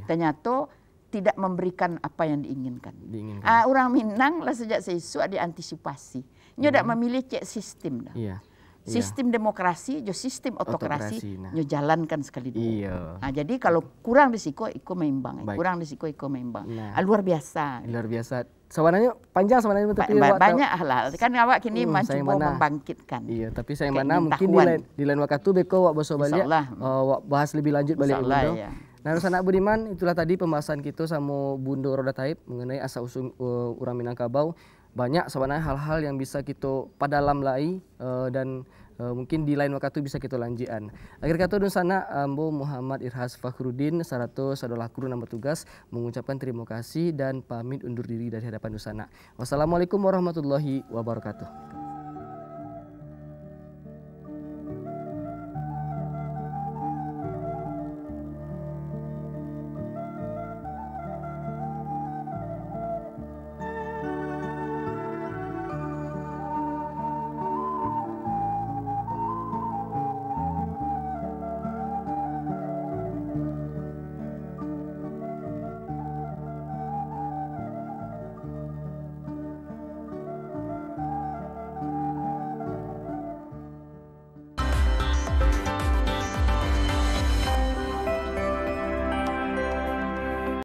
Ternyata tidak memberikan apa yang diinginkan. Orang Minang lah sejak Seisua diantisipasi. Dia tidak memilih cek sistem dah. Sistem demokrasi, sistem otokrasi, jalankan sekali dulu. Jadi kalau kurang risiko, ikut meimbang. Kurang risiko, ikut meimbang. Luar biasa. Luar biasa. Sebenarnya panjang sebenarnya. Banyak hal. Kan awak kini mencoba membangkitkan. Iya, tapi saya mana mungkin di lain waktu beko wak bosok balik, bahas lebih lanjut balik Bundo. Nah, Anak Budiman, itulah tadi pembahasan kita sama Bundo Roda Taib mengenai asal-usul orang Minangkabau. Banyak sebenarnya hal-hal yang bisa kita padalam lagi dan mungkin di lain waktu bisa kita lanjutkan. Akhir kata dun sana Ambo Muhammad Irhas Fakhruddin sarato sadolah kru nama tugas mengucapkan terima kasih dan pamit undur diri dari hadapan dusana. Wassalamualaikum warahmatullahi wabarakatuh.